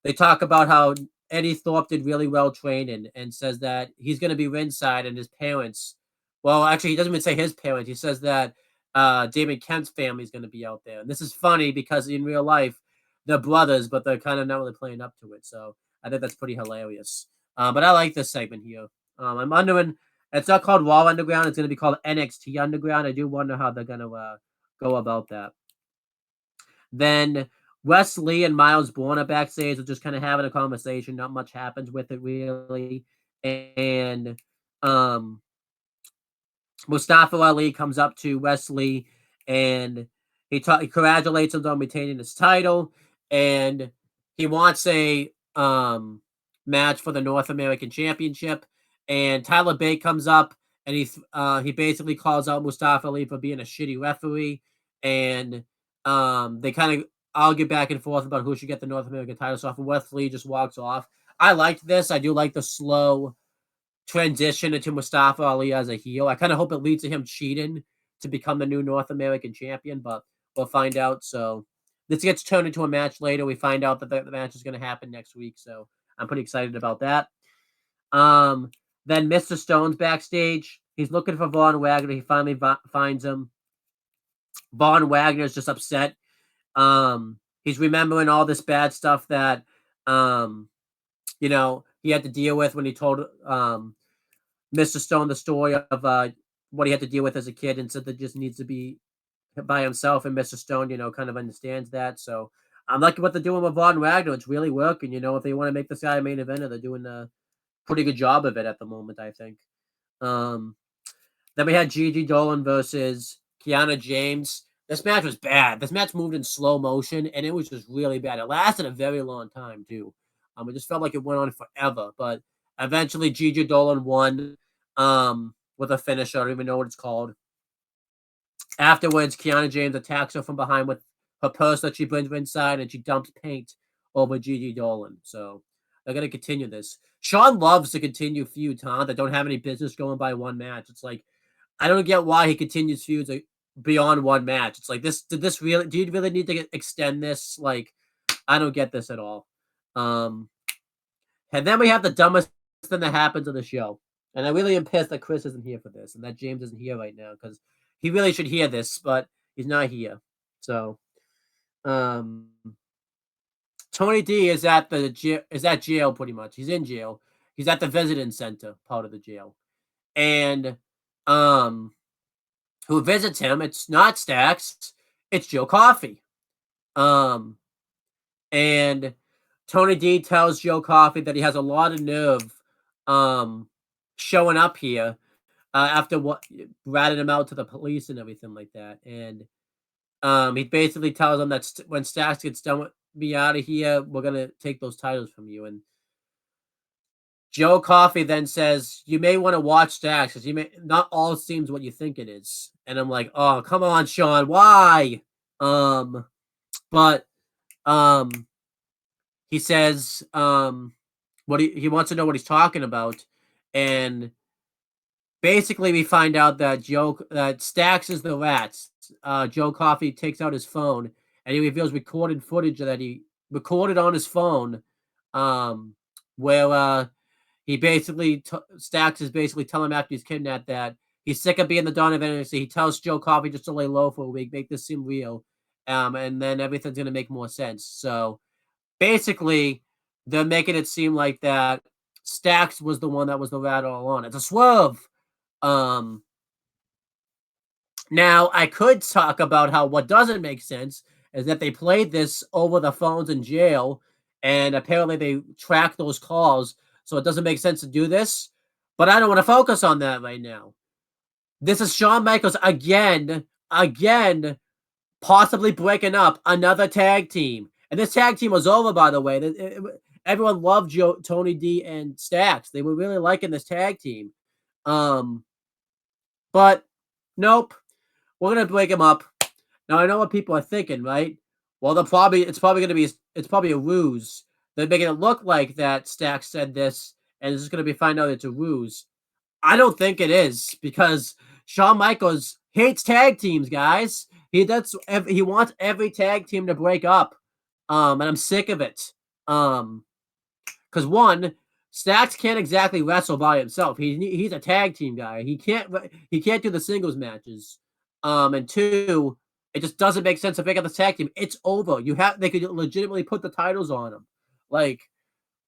they talk about how Eddie Thorpe did really well training and says that he's going to be ringside and his parents. Well, actually, he doesn't even say his parents. He says that Damon Kemp's family is going to be out there. And this is funny because in real life, they're brothers, but they're kind of not really playing up to it. So I think that's pretty hilarious. But I like this segment here. I'm wondering, it's not called Raw Underground. It's going to be called NXT Underground. I do wonder how they're going to go about that. Then Wes Lee and Miles Bourne are backstage. They're just kind of having a conversation. Not much happens with it, really. And Mustafa Ali comes up to Wes Lee and he congratulates him on retaining his title, and he wants a match for the North American Championship. And Tyler Bate comes up and he basically calls out Mustafa Ali for being a shitty referee, and they kind of argue back and forth about who should get the North American title. So Wes Lee just walks off. I liked this. I do like the slow transition into Mustafa Ali as a heel. I kind of hope it leads to him cheating to become the new North American champion, but we'll find out. So this gets turned into a match later. We find out that the match is going to happen next week. So I'm pretty excited about that. Then Mr. Stone's backstage. He's looking for Von Wagner. He finally finds him. Von Wagner's just upset. He's remembering all this bad stuff that, he had to deal with when he told Mr. Stone the story of what he had to deal with as a kid, and said that just needs to be by himself. And Mr. Stone, kind of understands that. So I'm liking what they're doing with Von Wagner. It's really working. If they want to make this guy a main eventer, they're doing a pretty good job of it at the moment, I think. Then we had Gigi Dolan versus Kiana James. This match was bad. This match moved in slow motion, and it was just really bad. It lasted a very long time, too. It just felt like it went on forever. But eventually, Gigi Dolan won with a finisher. I don't even know what it's called. Afterwards, Kiana James attacks her from behind with her purse that she brings inside, and she dumps paint over Gigi Dolan. So they're going to continue this. Sean loves to continue feuds, that don't have any business going by one match. It's like, I don't get why he continues feuds beyond one match. It's like, do you really need to extend this? Like, I don't get this at all. And then we have the dumbest thing that happens on the show. And I really am pissed that Chris isn't here for this and that James isn't here right now, because he really should hear this, but he's not here. So, Tony D is at jail pretty much. He's in jail. He's at the visiting center part of the jail. And who visits him? It's not Stacks. It's Joe Coffey. And Tony D tells Joe Coffey that he has a lot of nerve showing up here after what ratted him out to the police and everything like that. And he basically tells him that when Stacks gets done with me out of here, we're going to take those titles from you. And Joe Coffey then says, you may want to watch Stacks, because not all seems what you think it is. And I'm like, oh, come on, Sean, why? he says what he wants to know what he's talking about, and basically we find out that Stax is the rats. Joe Coffey takes out his phone and he reveals recorded footage that he recorded on his phone, um, where he basically Stax is basically telling him after he's kidnapped that he's sick of being the Don of NXT. He tells Joe Coffey just to lay low for a week, make this seem real, and then everything's gonna make more sense. So basically, they're making it seem like that Stax was the one that was the rat all along. It's a swerve. Um, Now I could talk about how what doesn't make sense is that they played this over the phones in jail, and apparently they track those calls, so it doesn't make sense to do this. But I don't want to focus on that right now. This is Shawn Michaels again, possibly breaking up another tag team. And this tag team was over, by the way. Everyone loved Tony D and Stax. They were really liking this tag team. But nope. We're gonna break them up. Now I know what people are thinking, right? Well, it's probably a ruse. They're making it look like that Stax said this, and it's just gonna be find out it's a ruse. I don't think it is because Shawn Michaels hates tag teams, guys. He wants every tag team to break up, and I'm sick of it. Because one, Stax can't exactly wrestle by himself. He's a tag team guy. He can't do the singles matches. And two, it just doesn't make sense to pick up the tag team. It's over. They could legitimately put the titles on them. Like,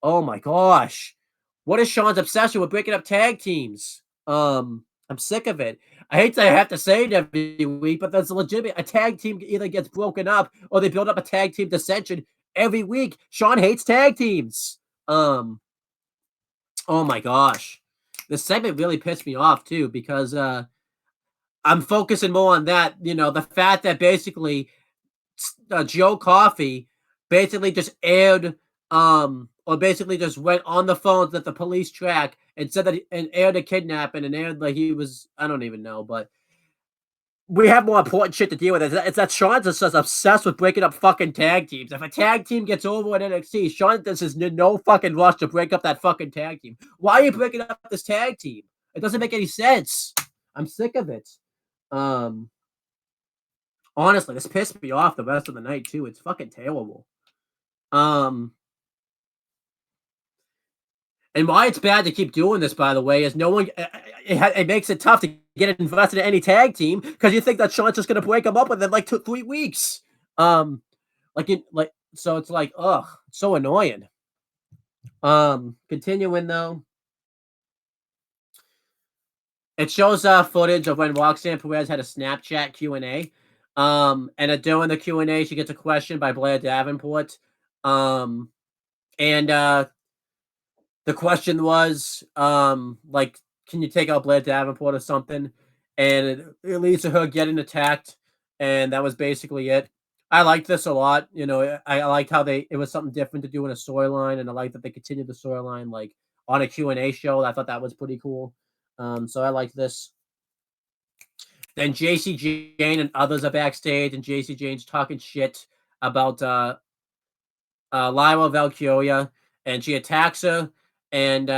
oh my gosh. What is Shawn's obsession with breaking up tag teams? I'm sick of it. I hate to have to say it every week, but that's legitimate. A tag team either gets broken up or they build up a tag team dissension every week. Shawn hates tag teams. Oh my gosh. This segment really pissed me off too because I'm focusing more on that, the fact that basically Joe Coffey basically just aired or basically just went on the phones that the police track and said that and aired a kidnapping and aired like he was, I don't even know, but we have more important shit to deal with. It's that Shawn's just obsessed with breaking up fucking tag teams. If a tag team gets over in NXT, Shawn is no fucking rush to break up that fucking tag team. Why are you breaking up this tag team? It doesn't make any sense. I'm sick of it. Honestly, this pissed me off the rest of the night too. It's fucking terrible. And why it's bad to keep doing this, by the way, is no one. It makes it tough to get invested in any tag team because you think that Shawn's just gonna break them up within like 3 weeks. So it's like, ugh, so annoying. Continuing though, it shows footage of when Roxanne Perez had a Snapchat Q&A. And during the Q&A, she gets a question by Blair Davenport. And the question was, can you take out Blair Davenport or something? And it leads to her getting attacked, and that was basically it. I liked this a lot. I liked how it was something different to do in a storyline, and I like that they continued the storyline like on a Q&A show. I thought that was pretty cool. So I like this. Then JC Jane and others are backstage, and JC Jane's talking shit about Lyra Valkyria, and she attacks her, and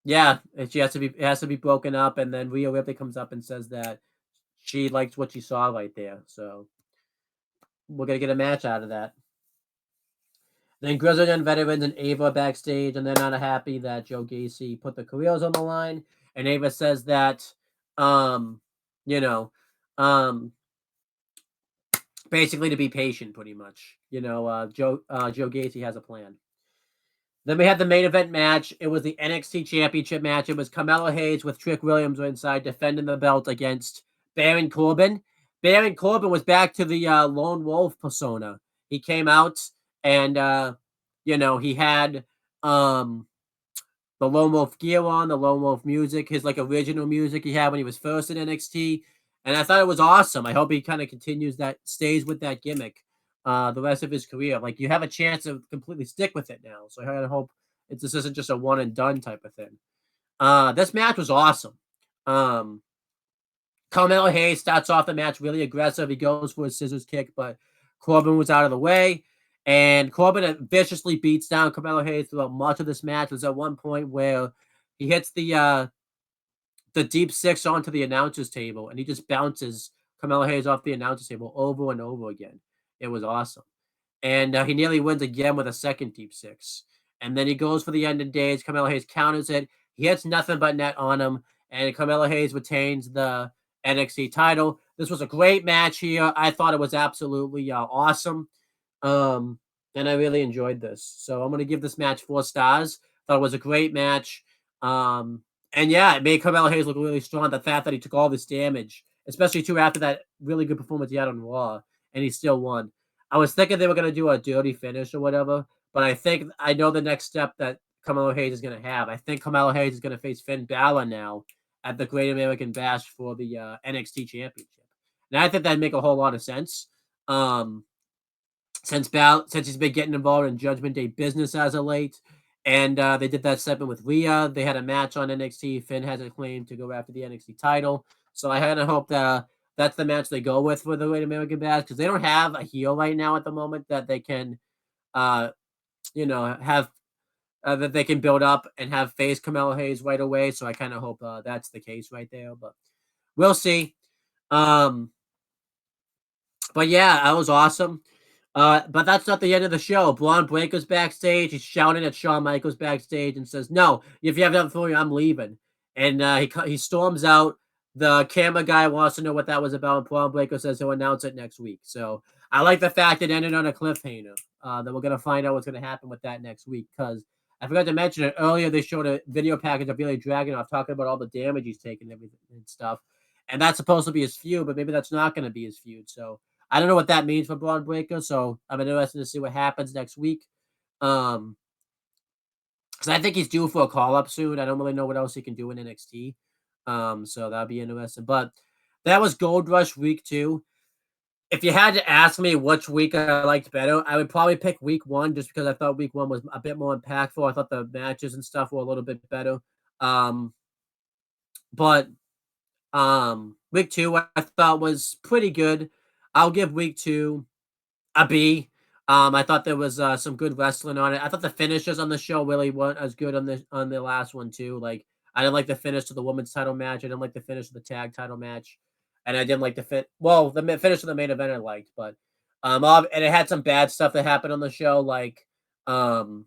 it has to be broken up, and then Rhea Ripley comes up and says that she likes what she saw right there. So we're gonna get a match out of that. Then Grizzled and Veterans and Ava are backstage, and they're not happy that Joe Gacy put the careers on the line, and Ava says that basically to be patient, pretty much. Joe Gacy has a plan. Then we had the main event match. It was the NXT Championship match. It was Carmelo Hayes with Trick Williams inside defending the belt against Baron Corbin. Baron Corbin was back to the Lone Wolf persona. He came out and, he had the Lone Wolf gear on, the Lone Wolf music, his original music he had when he was first in NXT. And I thought it was awesome. I hope he kind of stays with that gimmick the rest of his career. You have a chance to completely stick with it now. So I hope this isn't just a one and done type of thing. This match was awesome. Carmelo Hayes starts off the match really aggressive. He goes for a scissors kick, but Corbin was out of the way. And Corbin viciously beats down Carmelo Hayes throughout much of this match. There's at one point where he hits the deep six onto the announcer's table, and he just bounces Carmelo Hayes off the announcer's table over and over again. It was awesome. And he nearly wins again with a second deep six. And then he goes for the end of days. Carmelo Hayes counters it. He hits nothing but net on him, and Carmelo Hayes retains the NXT title. This was a great match here. I thought it was absolutely awesome. And I really enjoyed this. So I'm going to give this match 4 stars. Thought it was a great match. And yeah, it made Carmelo Hayes look really strong. The fact that he took all this damage, especially too after that really good performance he had on Raw, and he still won. I was thinking they were going to do a dirty finish or whatever, but I know the next step that Carmelo Hayes is going to have. I think Carmelo Hayes is going to face Finn Balor now at the Great American Bash for the NXT Championship. And I think that'd make a whole lot of sense. Since he's been getting involved in Judgment Day business as of late, and they did that segment with Rhea. They had a match on NXT. Finn has a claim to go after the NXT title, so I kind of hope that that's the match they go with for the Great American Bash, because they don't have a heel right now at the moment that they can, have that they can build up and have face Carmelo Hayes right away. So I kind of hope that's the case right there, but we'll see. But yeah, that was awesome. But that's not the end of the show. Braun Breaker's backstage. He's shouting at Shawn Michaels backstage and says, "No, if you have nothing for me, I'm leaving." And he storms out. The camera guy wants to know what that was about, and Braun Breaker says he'll announce it next week. So I like the fact it ended on a cliffhanger. That we're gonna find out what's gonna happen with that next week, because I forgot to mention it earlier. They showed a video package of Billy Dragunov talking about all the damage he's taken and everything and stuff, and that's supposed to be his feud, but maybe that's not going to be his feud. So I don't know what that means for Braun Breaker, so I'm interested to see what happens next week. Because I think he's due for a call-up soon. I don't really know what else he can do in NXT. So that'll be interesting. But that was Gold Rush Week 2. If you had to ask me which week I liked better, I would probably pick Week 1, just because I thought Week 1 was a bit more impactful. I thought the matches and stuff were a little bit better. But Week 2 I thought was pretty good. I'll give Week 2 a B. I thought there was some good wrestling on it. I thought the finishes on the show really weren't as good on the last one too. Like, I didn't like the finish to the women's title match. I didn't like the finish of the tag title match, and I didn't like the finish of the main event I liked, but and it had some bad stuff that happened on the show, like that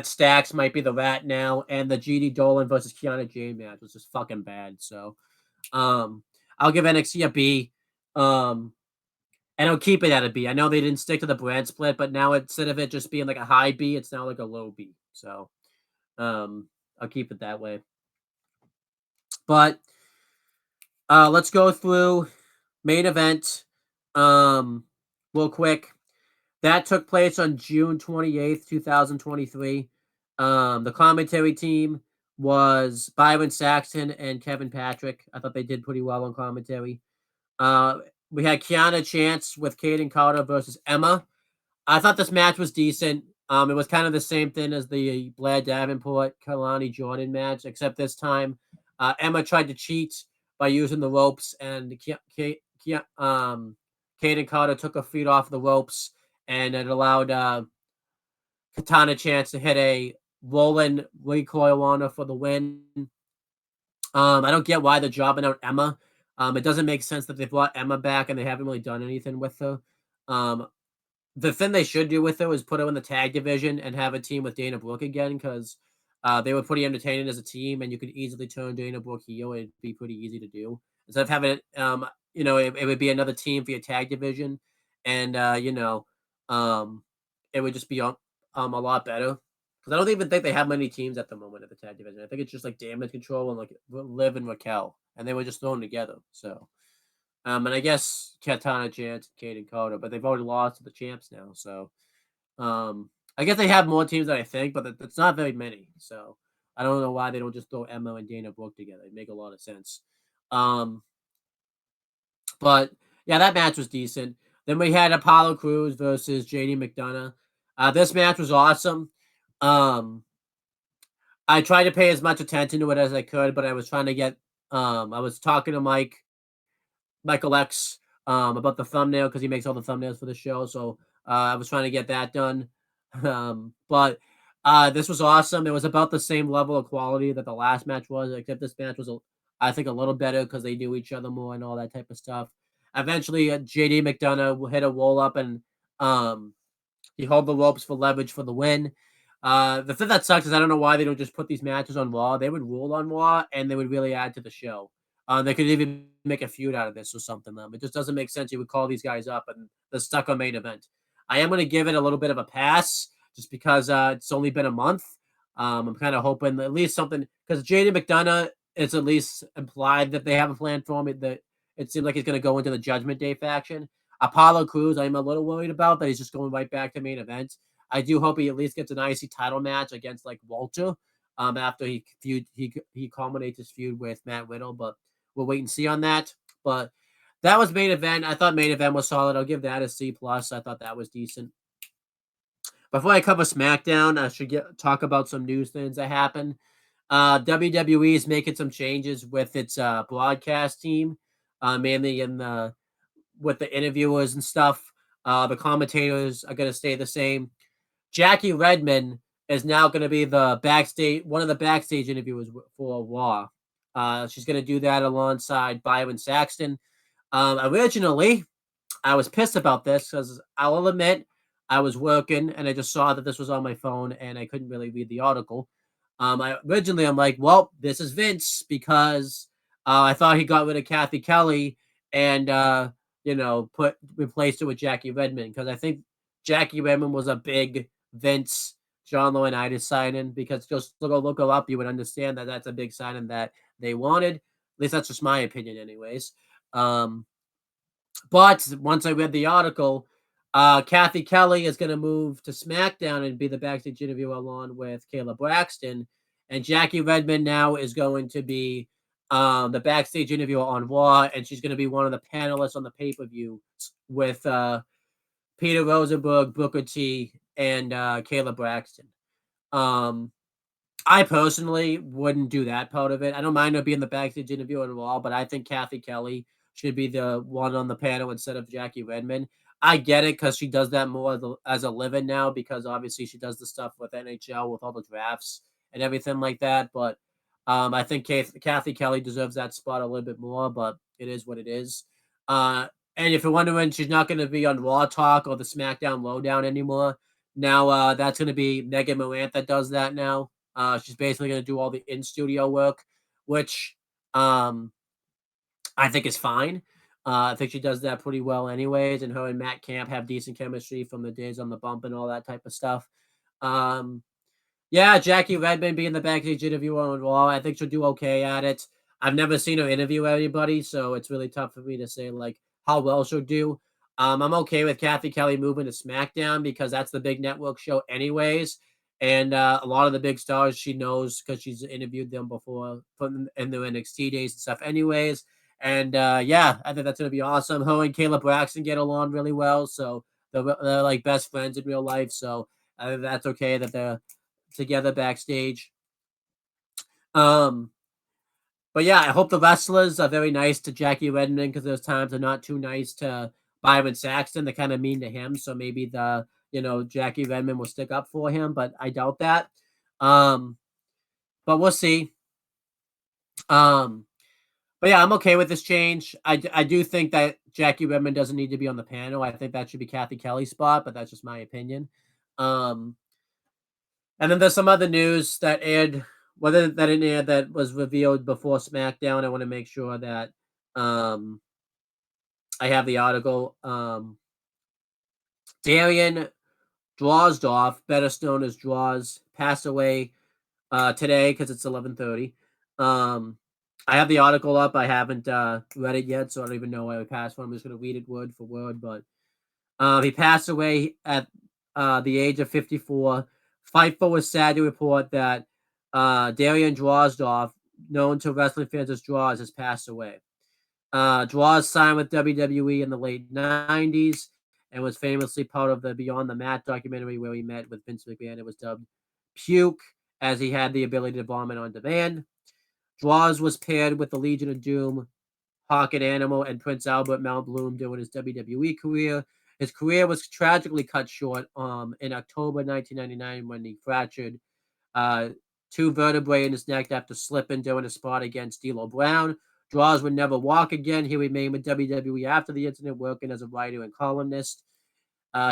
Stacks might be the rat now, and the GD Dolan versus Kiana Jane match was just fucking bad. So I'll give NXT a B. And I'll keep it at a B. I know they didn't stick to the brand split, but now instead of it just being like a high B, it's now like a low B. So I'll keep it that way. But let's go through main event real quick. That took place on June 28th, 2023. The commentary team was Byron Saxton and Kevin Patrick. I thought they did pretty well on commentary. We had Kiana Chance with Kaden Carter versus Emma. I thought this match was decent. It was kind of the same thing as the Blair Davenport Kalani Jordan match, except this time Emma tried to cheat by using the ropes, and Kaden Carter took her feet off the ropes, and it allowed Katana Chance to hit a rolling recoil on her for the win. I don't get why they're jobbing out Emma. It doesn't make sense that they brought Emma back and they haven't really done anything with her. The thing they should do with her is put her in the tag division and have a team with Dana Brooke again, because they were pretty entertaining as a team, and you could easily turn Dana Brooke heel. It'd be pretty easy to do. Instead of having it, it would be another team for your tag division, and it would just be a lot better. Because I don't even think they have many teams at the moment at the tag division. I think it's just like Damage Control and like Liv and Raquel, and they were just thrown together. So, and I guess Katana Chance, Kaden Carter, but they've already lost to the champs now. So, I guess they have more teams than I think, but it's not very many. So, I don't know why they don't just throw Emma and Dana Brooke together. It make a lot of sense. But yeah, that match was decent. Then we had Apollo Crews versus JD McDonough. This match was awesome. I tried to pay as much attention to it as I could, but I was trying to get I was talking to Michael X about the thumbnail, because he makes all the thumbnails for the show. So I was trying to get that done. But this was awesome. It was about the same level of quality that the last match was, except this match was, I think, a little better because they knew each other more and all that type of stuff. Eventually, JD McDonough hit a roll up and um, he held the ropes for leverage for the win. The thing that sucks is I don't know why they don't just put these matches on Raw. They would rule on Raw and they would really add to the show. They could even make a feud out of this or something. It just doesn't make sense. You would call these guys up and they're stuck on main event. I am going to give it a little bit of a pass just because it's only been a month. I'm kind of hoping at least something because JD McDonough, it's at least implied that they have a plan for him. That it seems like he's going to go into the Judgment Day faction. Apollo Crews, I'm a little worried about that he's just going right back to main event. I do hope he at least gets an IC title match against like Walter after he culminates his feud with Matt Riddle, but we'll wait and see on that. But that was main event. I thought main event was solid. I'll give that a C plus. I thought that was decent. Before I cover SmackDown, I should talk about some news things that happened. WWE is making some changes with its broadcast team, mainly in the with the interviewers and stuff. The commentators are going to stay the same. Jackie Redmond is now going to be one of the backstage interviewers for Raw. She's going to do that alongside Byron Saxton. Originally, I was pissed about this because I'll admit I was working and I just saw that this was on my phone and I couldn't really read the article. I'm like, well, this is Vince because I thought he got rid of Kathy Kelly and replaced her with Jackie Redmond because I think Jackie Redmond was a big Vince John Laurinaitis signing because just look her up, you would understand that that's a big signing that they wanted. At least that's just my opinion, anyways. But once I read the article, Kathy Kelly is going to move to SmackDown and be the backstage interviewer along with Kayla Braxton. And Jackie Redmond now is going to be the backstage interviewer on Raw, and she's going to be one of the panelists on the pay-per-view with Peter Rosenberg, Booker T, and Kayla Braxton. I personally wouldn't do that part of it. I don't mind her being the backstage interviewer on Raw, but I think Kathy Kelly should be the one on the panel instead of Jackie Redmond. I get it because she does that more as a living now because obviously she does the stuff with NHL with all the drafts and everything like that. But I think Kathy Kelly deserves that spot a little bit more, but it is what it is. And if you're wondering, she's not going to be on Raw Talk or the SmackDown Lowdown anymore. Now that's going to be Megan Morant that does that now. She's basically going to do all the in-studio work, which I think is fine. I think she does that pretty well anyways, and her and Matt Camp have decent chemistry from the days on the bump and all that type of stuff. Yeah, Jackie Redmond being the backstage interviewer on Raw, I think she'll do okay at it. I've never seen her interview anybody, so it's really tough for me to say like how well she'll do. I'm okay with Kathy Kelly moving to SmackDown because that's the big network show anyways. And a lot of the big stars she knows because she's interviewed them before in the NXT days and stuff anyways. And yeah, I think that's going to be awesome. Her and Kayla Braxton get along really well. So they're like best friends in real life. So I think that's okay that they're together backstage. But yeah, I hope the wrestlers are very nice to Jackie Redmond because there's times they're not too nice to Byron Saxton. They're kind of mean to him. So maybe Jackie Redmond will stick up for him, but I doubt that. But we'll see. But yeah, I'm okay with this change. I do think that Jackie Redmond doesn't need to be on the panel. I think that should be Kathy Kelly's spot, but that's just my opinion. And then there's some other news that aired, whether that didn't air that was revealed before SmackDown. I want to make sure that I have the article. Darian Drozdov, better known as Droz, passed away today because it's 11:30. I have the article up. I haven't read it yet, so I don't even know why I passed for. I'm just going to read it word for word. But he passed away at the age of 54. Fightful was sad to report that Darian Drozdov, known to wrestling fans as Droz, has passed away. Droz signed with WWE in the late 90s and was famously part of the Beyond the Mat documentary where he met with Vince McMahon. It was dubbed Puke, as he had the ability to vomit on demand. Droz was paired with the Legion of Doom, Hawk and Animal, and Prince Albert Mount Bloom during his WWE career. His career was tragically cut short in October 1999 when he fractured two vertebrae in his neck after slipping during a spot against D'Lo Brown. Draws would never walk again. He remained with WWE after the incident, working as a writer and columnist.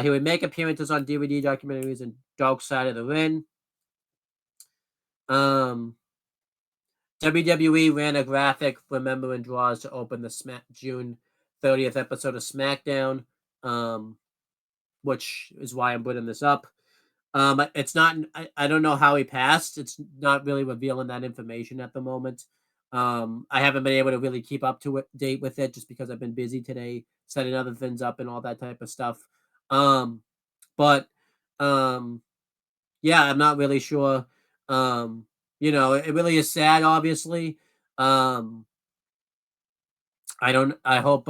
He would make appearances on DVD documentaries and Dark Side of the Ring. WWE ran a graphic remembering Draws to open the June 30th episode of SmackDown, which is why I'm putting this up. It's not. I don't know how he passed. It's not really revealing that information at the moment. I haven't been able to really keep up to date with it just because I've been busy today, setting other things up and all that type of stuff. But yeah, I'm not really sure. It really is sad, obviously. I hope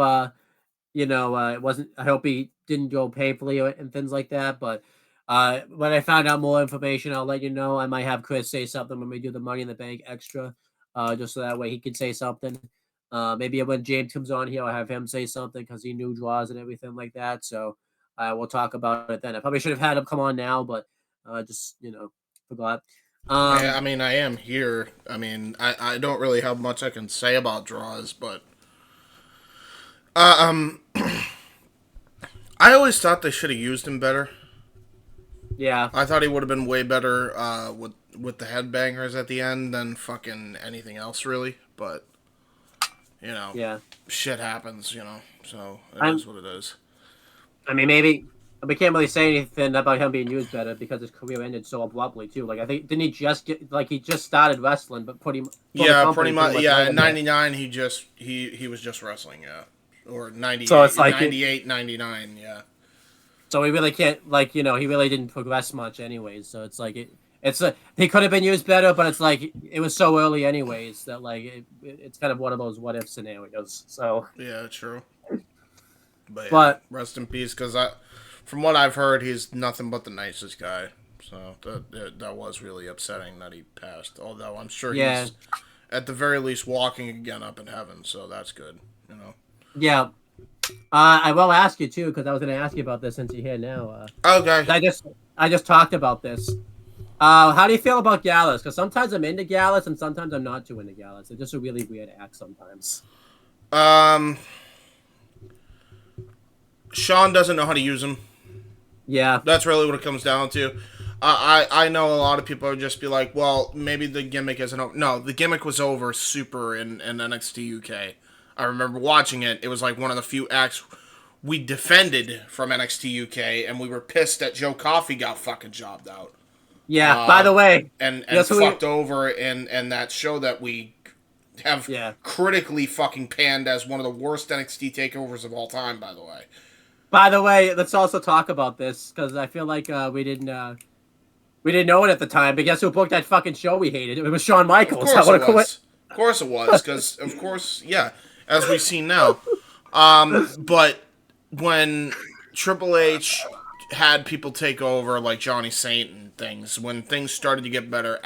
it wasn't. I hope he didn't go painfully and things like that. But when I find out more information, I'll let you know. I might have Chris say something when we do the Money in the Bank extra, just so that way he can say something. Maybe when James comes on here, I'll have him say something because he knew Draws and everything like that. So we'll talk about it then. I probably should have had him come on now, but just forgot.
I mean, I am here. I mean, I don't really have much I can say about Draws, but I always thought they should have used him better.
Yeah,
I thought he would have been way better with the headbangers at the end than fucking anything else, really. But
yeah,
shit happens, so it is what it is.
I mean, maybe we can't really say anything about him being used better because his career ended so abruptly too. Like I think didn't he just he just started wrestling, but pretty much.
Yeah, in '99 he was just wrestling, yeah, or 98,
so it's like
98, 99, yeah.
So he really can't, he really didn't progress much anyways. So it's like, he could have been used better, but it's like, it was so early anyways that it's kind of one of those what if scenarios. So.
Yeah, true. But rest in peace, because from what I've heard, he's nothing but the nicest guy. So that was really upsetting that he passed. Although I'm sure he's, at the very least, walking again up in heaven. So that's good,
Yeah. I will ask you too, because I was going to ask you about this since you're here now.
Okay.
I just talked about this. How do you feel about Gallus? Because sometimes I'm into Gallus and sometimes I'm not too into Gallus. It's just a really weird act sometimes.
Sean doesn't know how to use him.
Yeah.
That's really what it comes down to. I know a lot of people would just be like, well, maybe the gimmick isn't over. No, the gimmick was over super in NXT UK. I remember watching it. It was like one of the few acts we defended from NXT UK, and we were pissed that Joe Coffey got fucking jobbed out.
Yeah, by the way.
And fucked over in that show that we have critically fucking panned as one of the worst NXT takeovers of all time, by the way.
By the way, let's also talk about this, because I feel like we didn't know it at the time, but guess who booked that fucking show we hated? It was Shawn Michaels.
Of course it was, because, of course, yeah. As we see now. But when Triple H had people take over like Johnny Saint and things, when things started to get better,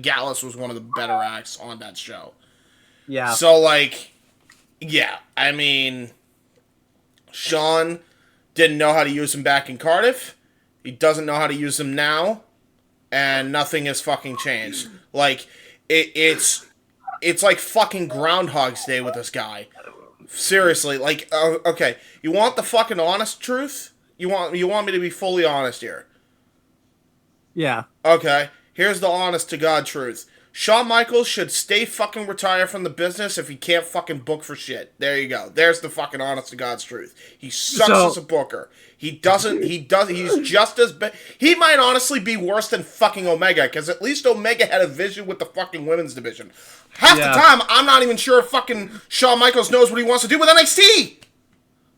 Gallus was one of the better acts on that show.
Yeah.
So, I mean, Sean didn't know how to use him back in Cardiff. He doesn't know how to use him now. And nothing has fucking changed. It's like fucking Groundhog's Day with this guy. Seriously, okay, you want the fucking honest truth? You want me to be fully honest here?
Yeah.
Okay, here's the honest to God truth. Shawn Michaels should stay fucking retired from the business if he can't fucking book for shit. There you go. There's the fucking honest to God's truth. He sucks as a booker. He's just as bad. He might honestly be worse than fucking Omega, because at least Omega had a vision with the fucking women's division. Half the time, I'm not even sure if fucking Shawn Michaels knows what he wants to do with NXT.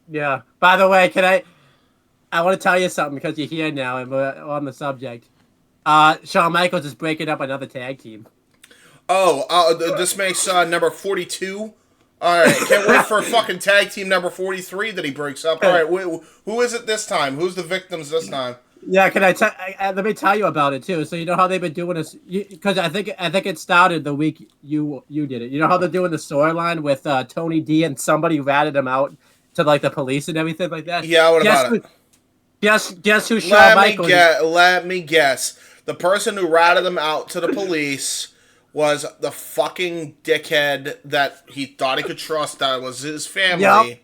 Yeah. By the way, I want to tell you something, because you're here now and we're on the subject. Shawn Michaels is breaking up another tag team.
This makes number 42. All right, can't wait for fucking tag team number 43 that he breaks up. All right, who is it this time? Who's the victims this time?
Yeah, let me tell you about it too. So you know how they've been doing this, because I think it started the week you did it. You know how they're doing the storyline with Tony D and somebody ratted him out to like the police and everything like that.
Yeah, what about it?
Guess who Shawn Michaels?
Let me guess. The person who ratted him out to the police was the fucking dickhead that he thought he could trust. That was his family.
Yep.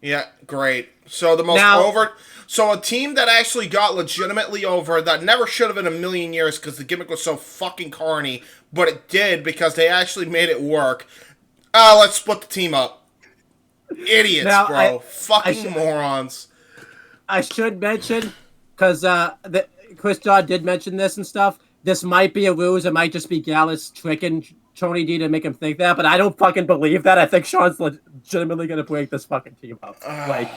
Yeah, great. So so a team that actually got legitimately over, that never should have in a million years because the gimmick was so fucking corny, but it did because they actually made it work. Let's split the team up. Idiots,
now,
bro. Fucking morons.
I should mention, because Chris Dodd did mention this and stuff, this might be a ruse. It might just be Gallus tricking Tony D to make him think that, but I don't fucking believe that. I think Shawn's legitimately going to break this fucking team up.
Oh, my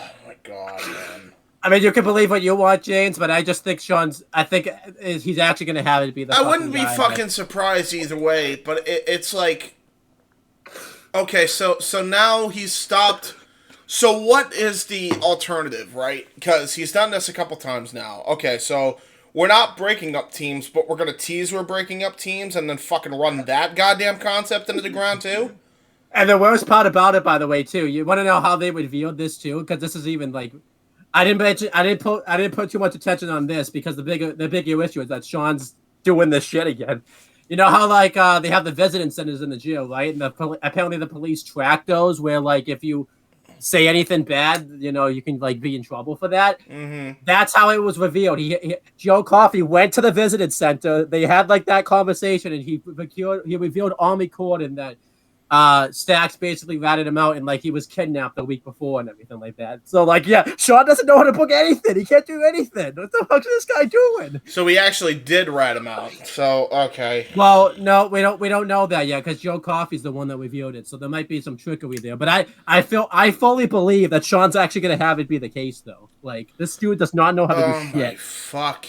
God, man.
I mean, you can believe what you want, James, but I just think he's actually going to have it be the
I wouldn't be fucking surprised either way, but it's like, okay, so now he's stopped. So what is the alternative, right? Because he's done this a couple times now. Okay, so we're not breaking up teams, but we're going to tease we're breaking up teams and then fucking run that goddamn concept into the ground, too?
And the worst part about it, by the way, too, you want to know how they revealed this, too? Because this is even, like, I didn't put too much attention on this because the bigger issue is that Shawn's doing this shit again. You know how, like, they have the visiting centers in the jail, right? And apparently the police track those where, like, if you say anything bad, you know, you can, like, be in trouble for that.
Mm-hmm.
That's how it was revealed. Joe Coffey went to the visiting center. They had, like, that conversation, and he revealed on recording that Stacks basically ratted him out and like he was kidnapped the week before and everything like that. So like, yeah, Shawn doesn't know how to book anything. He can't do anything. What the fuck is this guy doing?
So he actually did rat him out. So okay.
Well, no, we don't know that yet because Joe Coffey's the one that revealed it. So there might be some trickery there. But I fully believe that Shawn's actually gonna have it be the case though. Like this dude does not know how to do shit.
Fuck.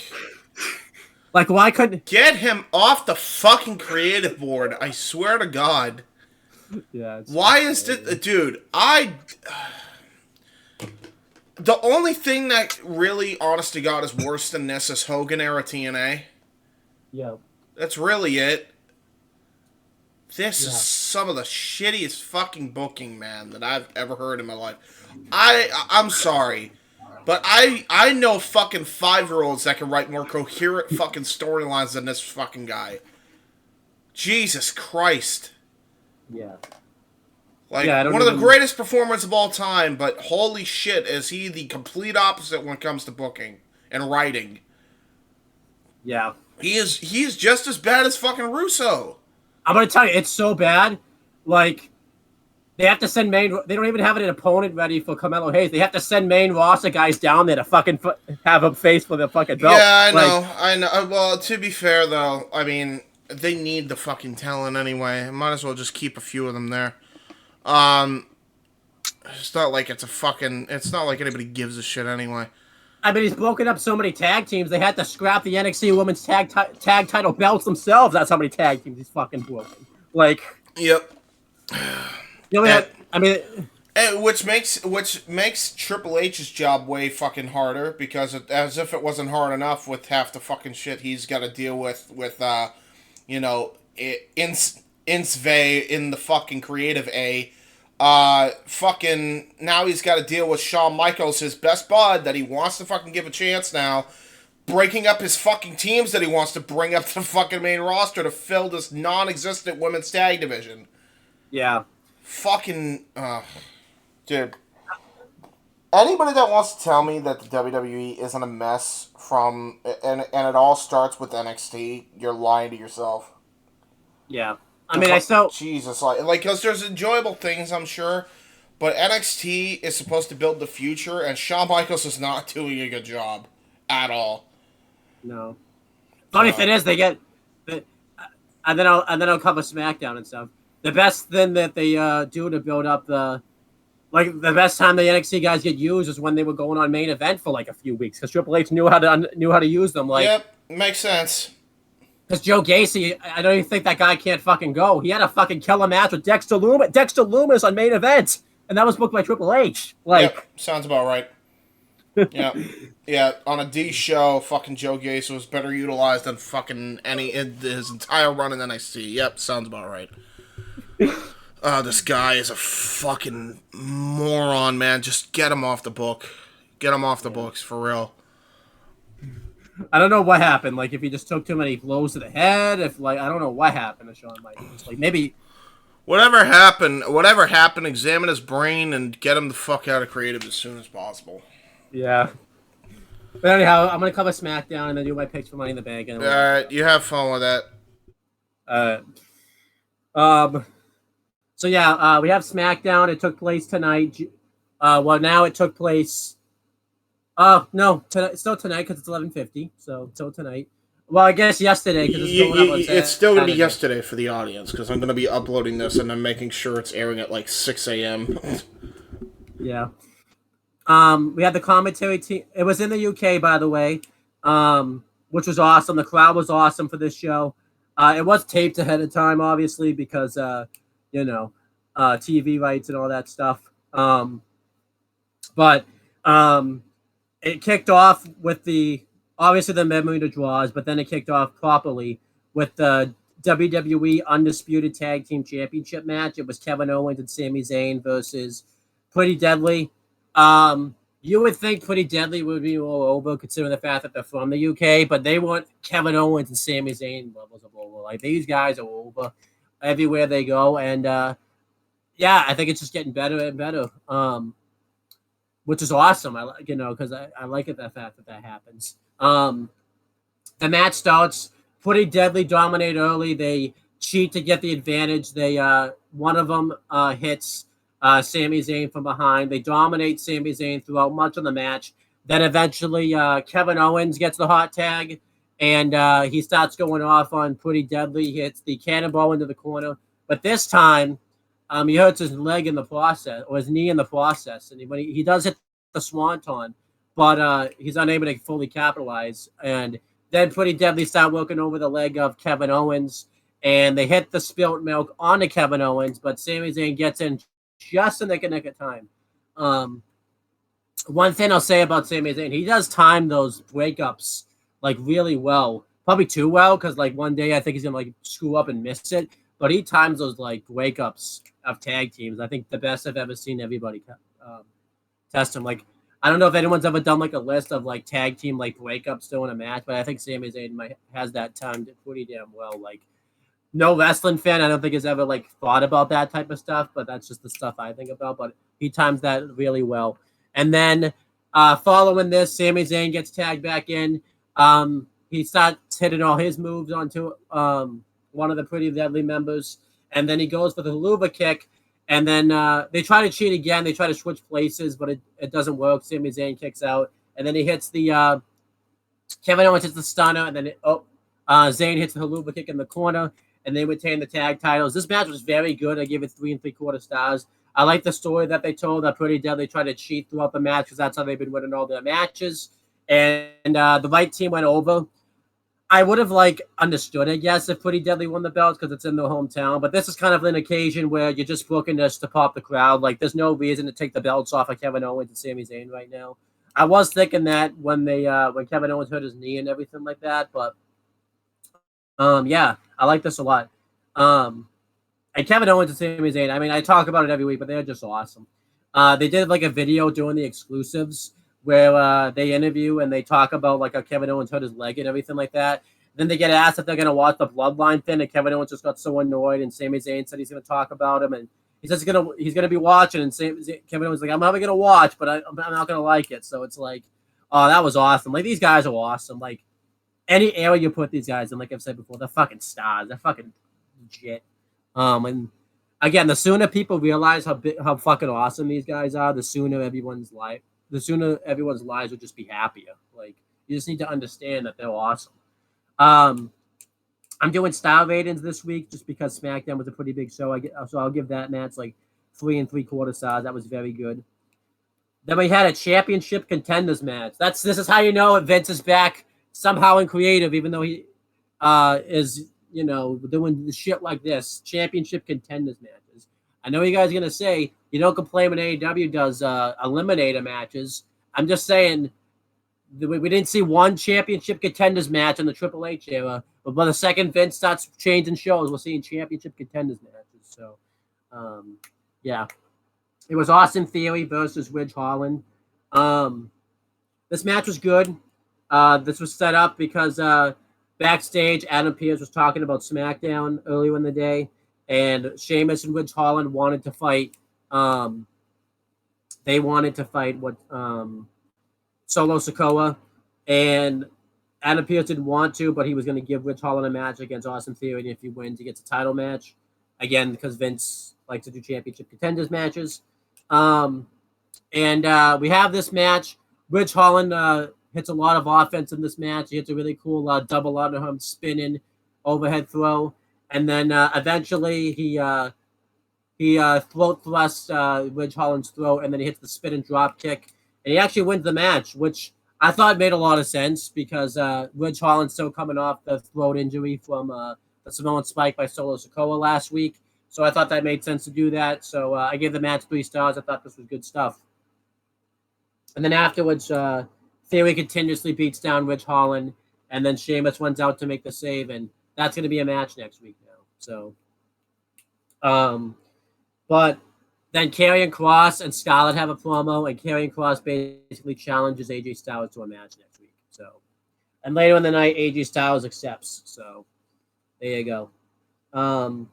Like why couldn't
get him off the fucking creative board? I swear to God.
Yeah.
Why is this, dude? The only thing that really, honest to God, is worse than this is Hogan era TNA.
Yeah.
That's really it. This is some of the shittiest fucking booking, man, that I've ever heard in my life. I'm sorry, but I know fucking 5-year-olds that can write more coherent fucking storylines than this fucking guy. Jesus Christ.
Yeah.
Like, one of the greatest performers of all time, but holy shit, is he the complete opposite when it comes to booking and writing.
Yeah.
He's just as bad as fucking Russo.
I'm going to tell you, it's so bad. Like, they have to send they don't even have an opponent ready for Carmelo Hayes. They have to send main roster guys down there to fucking have him face for the fucking belt.
Yeah, I know. Well, to be fair, though, I mean, they need the fucking talent anyway. Might as well just keep a few of them there. It's not like it's not like anybody gives a shit anyway.
I mean, he's broken up so many tag teams. They had to scrap the NXT Women's Tag Title belts themselves. That's how many tag teams he's fucking broken. Like,
yep.
You know,
which makes Triple H's job way fucking harder because as if it wasn't hard enough with half the fucking shit he's got to deal with you know, Insve in the fucking creative A. Fucking now he's got to deal with Shawn Michaels, his best bud that he wants to fucking give a chance now, breaking up his fucking teams that he wants to bring up to the fucking main roster to fill this non-existent women's tag division.
Yeah.
Fucking, dude. Anybody that wants to tell me that the WWE isn't a mess and it all starts with NXT, you're lying to yourself.
Yeah. I mean,
Jesus, like, because there's enjoyable things, I'm sure, but NXT is supposed to build the future, and Shawn Michaels is not doing a good job at all.
No. Funny thing is, they get, and then I'll cover SmackDown and stuff. The best thing that they do to build up the best time the NXT guys get used is when they were going on main event for like a few weeks because Triple H knew how to use them. Like,
yep, makes sense.
Because Joe Gacy, I don't even think that guy can't fucking go. He had a fucking killer match with Dexter Lumis. Dexter Lumis on main event, and that was booked by Triple H. Like,
yep, sounds about right. Yeah, on a D show, fucking Joe Gacy was better utilized than fucking his entire run in NXT. Yep, sounds about right. Oh, this guy is a fucking moron, man. Just get him off the book. Get him off the books, for real.
I don't know what happened. Like, if he just took too many blows to the head, if, like, I don't know what happened to Shawn Michaels. Like, maybe...
Whatever happened, examine his brain and get him the fuck out of creative as soon as possible.
Yeah. But anyhow, I'm going to cover SmackDown and then do my picks for Money in the Bank. And
Alright, you have fun with that.
So yeah, we have SmackDown. It took place tonight. Well, now it took place. No, it's still tonight because it's 11:50. So still tonight. Well, I guess yesterday because it's going up on
It's still going to be yesterday for the audience because I'm going to be uploading this and I'm making sure it's airing at like 6 a.m.
Yeah. We had the commentary team. It was in the UK, by the way, which was awesome. The crowd was awesome for this show. It was taped ahead of time, obviously, because TV rights and all that stuff. But it kicked off with the memory to draws, but then it kicked off properly with the WWE Undisputed Tag Team Championship match. It was Kevin Owens and Sami Zayn versus Pretty Deadly. You would think Pretty Deadly would be more over, considering the fact that they're from the UK, but they want Kevin Owens and Sami Zayn levels of over. Like, these guys are over everywhere they go, and yeah, I think it's just getting better and better, which is awesome. Because I like it, the fact that happens. The match starts. Pretty Deadly dominate early. They cheat to get the advantage. They one of them hits Sami Zayn from behind. They dominate Sami Zayn throughout much of the match. Then eventually Kevin Owens gets the hot tag, and he starts going off on Pretty Deadly. He hits the cannonball into the corner. But this time, he hurts his leg in the process, or his knee in the process. And when he does hit the swanton, but he's unable to fully capitalize. And then Pretty Deadly start working over the leg of Kevin Owens, and they hit the spilt milk onto Kevin Owens, but Sami Zayn gets in just in the nick of time. One thing I'll say about Sami Zayn, he does time those breakups like really well, probably too well, because like one day I think he's gonna like screw up and miss it, but he times those like breakups of tag teams. I think the best I've ever seen everybody test him. Like, I don't know if anyone's ever done like a list of like tag team like breakups during a match, but I think Sami Zayn has that timed pretty damn well. Like, no wrestling fan, I don't think has ever like thought about that type of stuff, but that's just the stuff I think about. But he times that really well. And then following this, Sami Zayn gets tagged back in. He starts hitting all his moves onto one of the Pretty Deadly members, and then he goes for the Haluva kick. And then they try to cheat again. They try to switch places, but it doesn't work. Sami Zayn kicks out, and then he hits the Kevin Owens hits the stunner, and then Zayn hits the Haluva kick in the corner, and they retain the tag titles. This match was very good. I give it 3 3/4 stars. I like the story that they told. That Pretty Deadly tried to cheat throughout the match because that's how they've been winning all their matches. And the right team went over. I would have understood, I guess, if Pretty Deadly won the belts because it's in their hometown. But this is kind of an occasion where you're just booking this to pop the crowd. Like, there's no reason to take the belts off of Kevin Owens and Sami Zayn right now. I was thinking that when Kevin Owens hurt his knee and everything like that, but yeah, I like this a lot. And Kevin Owens and Sami Zayn, I mean, I talk about it every week, but they're just awesome. They did a video doing the exclusives where they interview and they talk about how Kevin Owens hurt his leg and everything like that. Then they get asked if they're going to watch the Bloodline thing, and Kevin Owens just got so annoyed, and Sami Zayn said he's going to talk about him, and he says he's going to be watching, and Kevin Owens I'm probably going to watch, but I'm not going to like it. So it's oh, that was awesome. These guys are awesome. Any era you put these guys in, like I've said before, they're fucking stars. They're fucking legit. And again, the sooner people realize how fucking awesome these guys are, the sooner everyone's lives will just be happier. You just need to understand that they're awesome. I'm doing star ratings this week just because SmackDown was a pretty big show. So I'll give that match 3 3/4 stars. That was very good. Then we had a championship contenders match. This is how you know Vince is back somehow in creative, even though he is doing the shit like this. Championship contenders matches. I know you guys are gonna say you don't complain when AEW does eliminator matches. I'm just saying we didn't see one championship contenders match in the Triple H era, but by the second Vince starts changing shows, we're seeing championship contenders matches. So Yeah, it was Austin Theory versus Ridge Holland. This match was good. This was set up because backstage, Adam Pearce was talking about SmackDown earlier in the day, and Sheamus and Ridge Holland wanted to fight. They wanted to fight Solo Sikoa, and Adam Pearce didn't want to, but he was going to give Ridge Holland a match against Austin Theory, and if he wins, he gets a title match. Again, because Vince likes to do championship contenders matches. And we have this match. Ridge Holland hits a lot of offense in this match. He hits a really cool double underarm spinning overhead throw, and then eventually he throat thrusts Ridge Holland's throat, and then he hits the spin and drop kick, and he actually wins the match, which I thought made a lot of sense because Ridge Holland's still coming off the throat injury from the Samoan spike by Solo Sikoa last week, so I thought that made sense to do that. So I gave the match 3 stars. I thought this was good stuff. And then afterwards, Theory continuously beats down Ridge Holland, and then Sheamus runs out to make the save, and that's going to be a match next week now. So, but then Karrion Kross and Scarlett have a promo, and Karrion Kross basically challenges AJ Styles to a match next week. So, and later in the night, AJ Styles accepts. So, there you go. I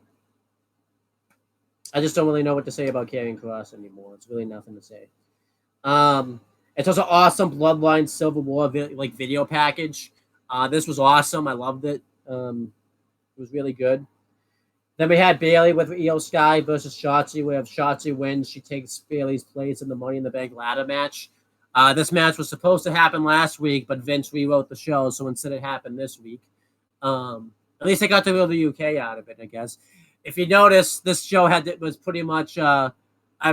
just don't really know what to say about Karrion Kross anymore. It's really nothing to say. It's also awesome Bloodline Civil War video package. This was awesome. I loved it. It was really good. Then we had Bayley with Io Sky versus Shotzi. We have Shotzi wins. She takes Bayley's place in the Money in the Bank ladder match. This match was supposed to happen last week, but Vince rewrote the show, so instead it happened this week. At least I got to build the UK out of it, I guess. If you notice, this show was pretty much a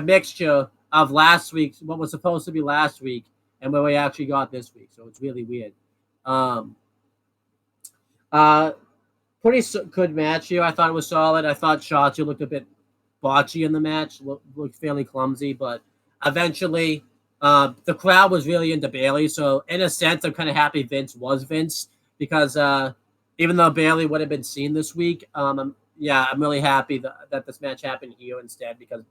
mixture of last week's, what was supposed to be last week, and what we actually got this week. So it's really weird. Pretty good match here. I thought it was solid. I thought Shotzi looked a bit botchy in the match, looked fairly clumsy, but eventually the crowd was really into Bayley. So in a sense, I'm kind of happy Vince was Vince because even though Bayley would have been seen this week, I'm really happy that this match happened here instead because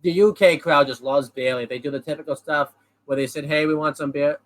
the UK crowd just loves Bayley. They do the typical stuff where they said, "Hey, we want some beer.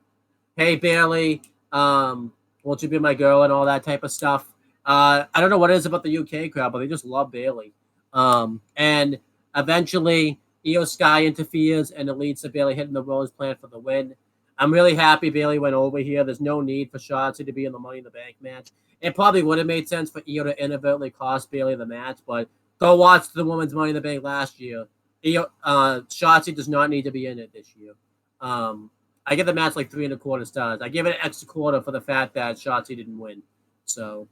Hey, Bayley, won't you be my girl?" and all that type of stuff. I don't know what it is about the UK crowd, but they just love Bayley. And eventually, Io Sky interferes, and it leads to Bayley hitting the Rose Plant for the win. I'm really happy Bayley went over here. There's no need for Shotzi to be in the Money in the Bank match. It probably would have made sense for Io to inadvertently cost Bayley the match, but go watch the Women's Money in the Bank last year. Shotzi does not need to be in it this year. I give the match like 3 1/4 stars. I give it an extra quarter for the fact that Shotzi didn't win. So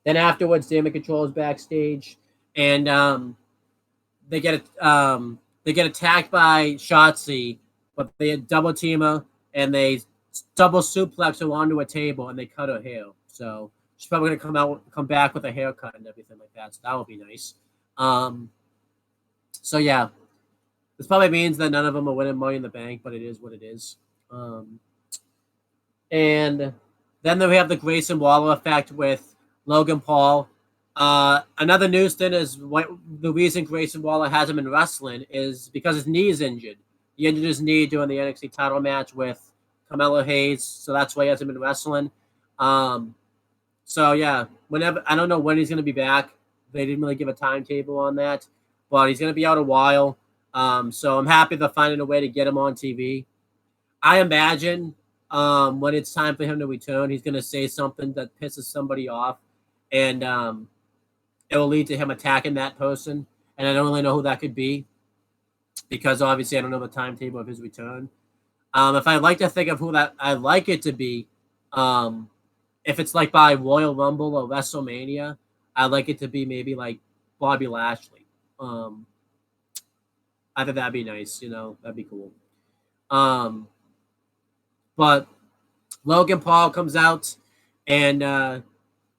then afterwards, Damon Control is backstage, and they get attacked by Shotzi, but they double team her and they double suplex her onto a table and they cut her hair. So she's probably gonna come back with a haircut and everything like that. So that would be nice. So yeah, this probably means that none of them are winning Money in the Bank, but it is what it is. And then we have the Grayson Waller effect with Logan Paul. Another news thing is the reason Grayson Waller hasn't been wrestling is because his knee is injured. He injured his knee during the NXT title match with Carmelo Hayes, so that's why he hasn't been wrestling. So yeah, I don't know when he's going to be back. They didn't really give a timetable on that, but he's going to be out a while. So I'm happy they're finding a way to get him on TV. I imagine when it's time for him to return, he's going to say something that pisses somebody off, and it will lead to him attacking that person. And I don't really know who that could be because obviously I don't know the timetable of his return. If I'd like to think of who that I'd like it to be, if it's like by Royal Rumble or WrestleMania, I'd like it to be maybe like Bobby Lashley. I think that'd be nice, that'd be cool. But Logan Paul comes out and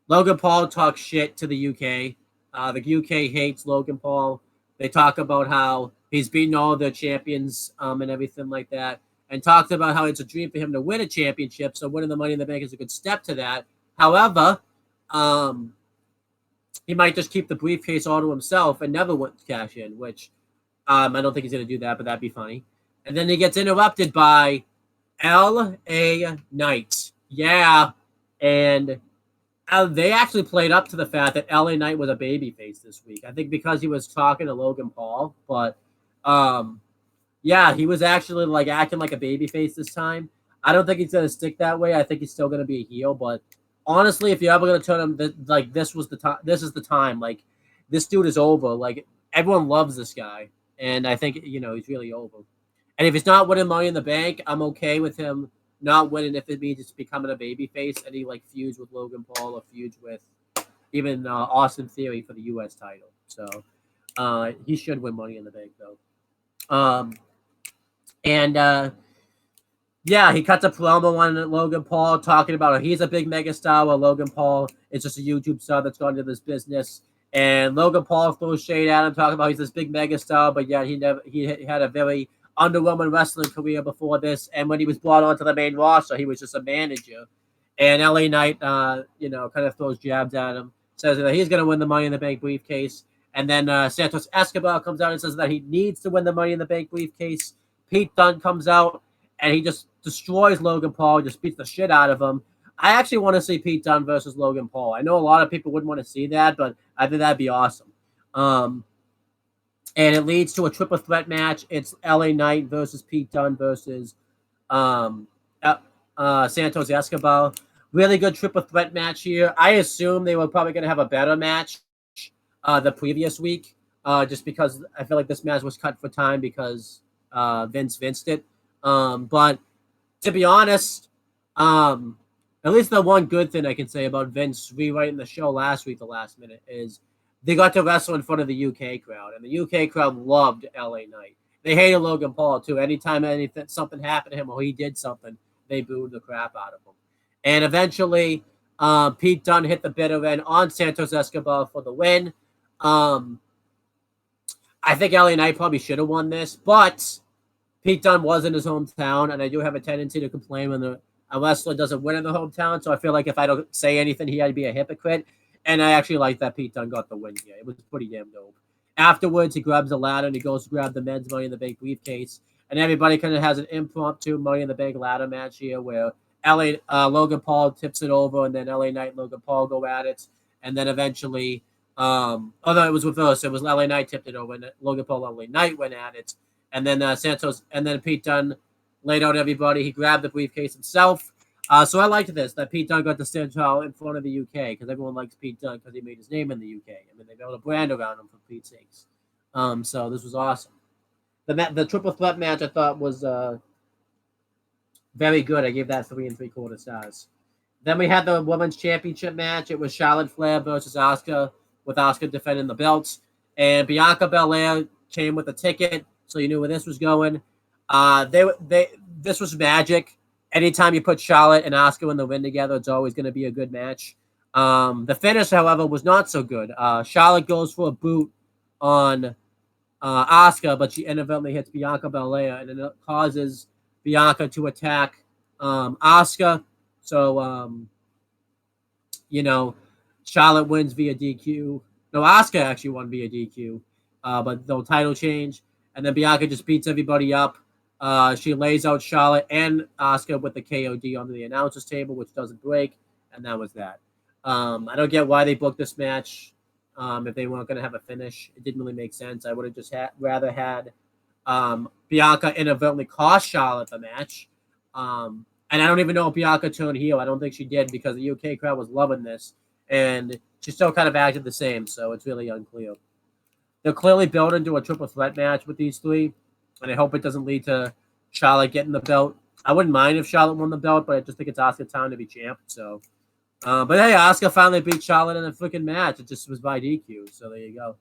Logan Paul talks shit to the UK. The UK hates Logan Paul. They talk about how he's beaten all the champions and everything like that, and talked about how it's a dream for him to win a championship, so winning the Money in the Bank is a good step to that. However, he might just keep the briefcase all to himself and never want to cash in, which I don't think he's going to do that, but that'd be funny. And then he gets interrupted by L.A. Knight. Yeah. And they actually played up to the fact that L.A. Knight was a babyface this week. I think because he was talking to Logan Paul. But, yeah, he was actually like acting like a babyface this time. I don't think he's going to stick that way. I think he's still going to be a heel. But honestly, if you're ever going to turn him, like, this was the time. This is the time. Like, this dude is over. Like, everyone loves this guy. And I think, he's really over. And if he's not winning Money in the Bank, I'm okay with him not winning if it means it's becoming a babyface and he like feuds with Logan Paul or feuds with even Austin Theory for the U.S. title. So he should win Money in the Bank though. Yeah, he cuts a promo on Logan Paul talking about he's a big megastar while Logan Paul is just a YouTube star that's gone into this business. And Logan Paul throws shade at him, talking about he's this big megastar, but yeah, he had a very underwhelming wrestling career before this. And when he was brought onto the main roster, he was just a manager. And LA Knight, kind of throws jabs at him, says that he's going to win the Money in the Bank briefcase. And then Santos Escobar comes out and says that he needs to win the Money in the Bank briefcase. Pete Dunne comes out and he just destroys Logan Paul, just beats the shit out of him. I actually want to see Pete Dunne versus Logan Paul. I know a lot of people wouldn't want to see that, but I think that'd be awesome. And it leads to a triple threat match. It's LA Knight versus Pete Dunne versus Santos Escobar. Really good triple threat match here. I assume they were probably going to have a better match the previous week, just because I feel like this match was cut for time because Vince vinced it. But to be honest, at least the one good thing I can say about Vince rewriting the show last week, the last minute, is they got to wrestle in front of the UK crowd, and the UK crowd loved LA Knight. They hated Logan Paul too. Anytime something happened to him or he did something, they booed the crap out of him. And eventually, Pete Dunne hit the bitter end on Santos Escobar for the win. I think LA Knight probably should have won this, but Pete Dunne was in his hometown, and I do have a tendency to complain when a wrestler doesn't win in the hometown, so I feel like if I don't say anything, he had to be a hypocrite. And I actually like that Pete Dunne got the win here. It was pretty damn dope. Afterwards, he grabs a ladder and he goes to grab the men's Money in the Bank briefcase. And everybody kind of has an impromptu Money in the Bank ladder match here where Logan Paul tips it over, and then LA Knight and Logan Paul go at it. And then eventually, although it was reversed, it was LA Knight tipped it over, and Logan Paul and LA Knight went at it. And then Pete Dunne laid out everybody. He grabbed the briefcase himself. So I liked this, that Pete Dunne got to stand tall in front of the UK, because everyone likes Pete Dunne because he made his name in the UK. I mean, they built a brand around him, for Pete's sakes. So this was awesome. The triple threat match I thought was very good. I gave that 3 3/4 stars. Then we had the Women's Championship match. It was Charlotte Flair versus Asuka, with Asuka defending the belts. And Bianca Belair came with a ticket, so you knew where this was going. This was magic. Anytime you put Charlotte and Asuka in the ring together, it's always going to be a good match. The finish, however, was not so good. Charlotte goes for a boot on Asuka, but she inadvertently hits Bianca Belair, and it causes Bianca to attack Asuka. So, Charlotte wins via DQ. No, Asuka actually won via DQ, but no title change. And then Bianca just beats everybody up. She lays out Charlotte and Asuka with the KOD onto the announcer's table, which doesn't break, and that was that. I don't get why they booked this match if they weren't going to have a finish. It didn't really make sense. I would have just rather had Bianca inadvertently cost Charlotte the match. And I don't even know if Bianca turned heel. I don't think she did, because the UK crowd was loving this, and she still kind of acted the same, so it's really unclear. They're clearly building to a triple threat match with these three, and I hope it doesn't lead to Charlotte getting the belt. I wouldn't mind if Charlotte won the belt, but I just think it's Asuka's time to be champ. So, but hey, Asuka finally beat Charlotte in a freaking match. It just was by DQ. So there you go.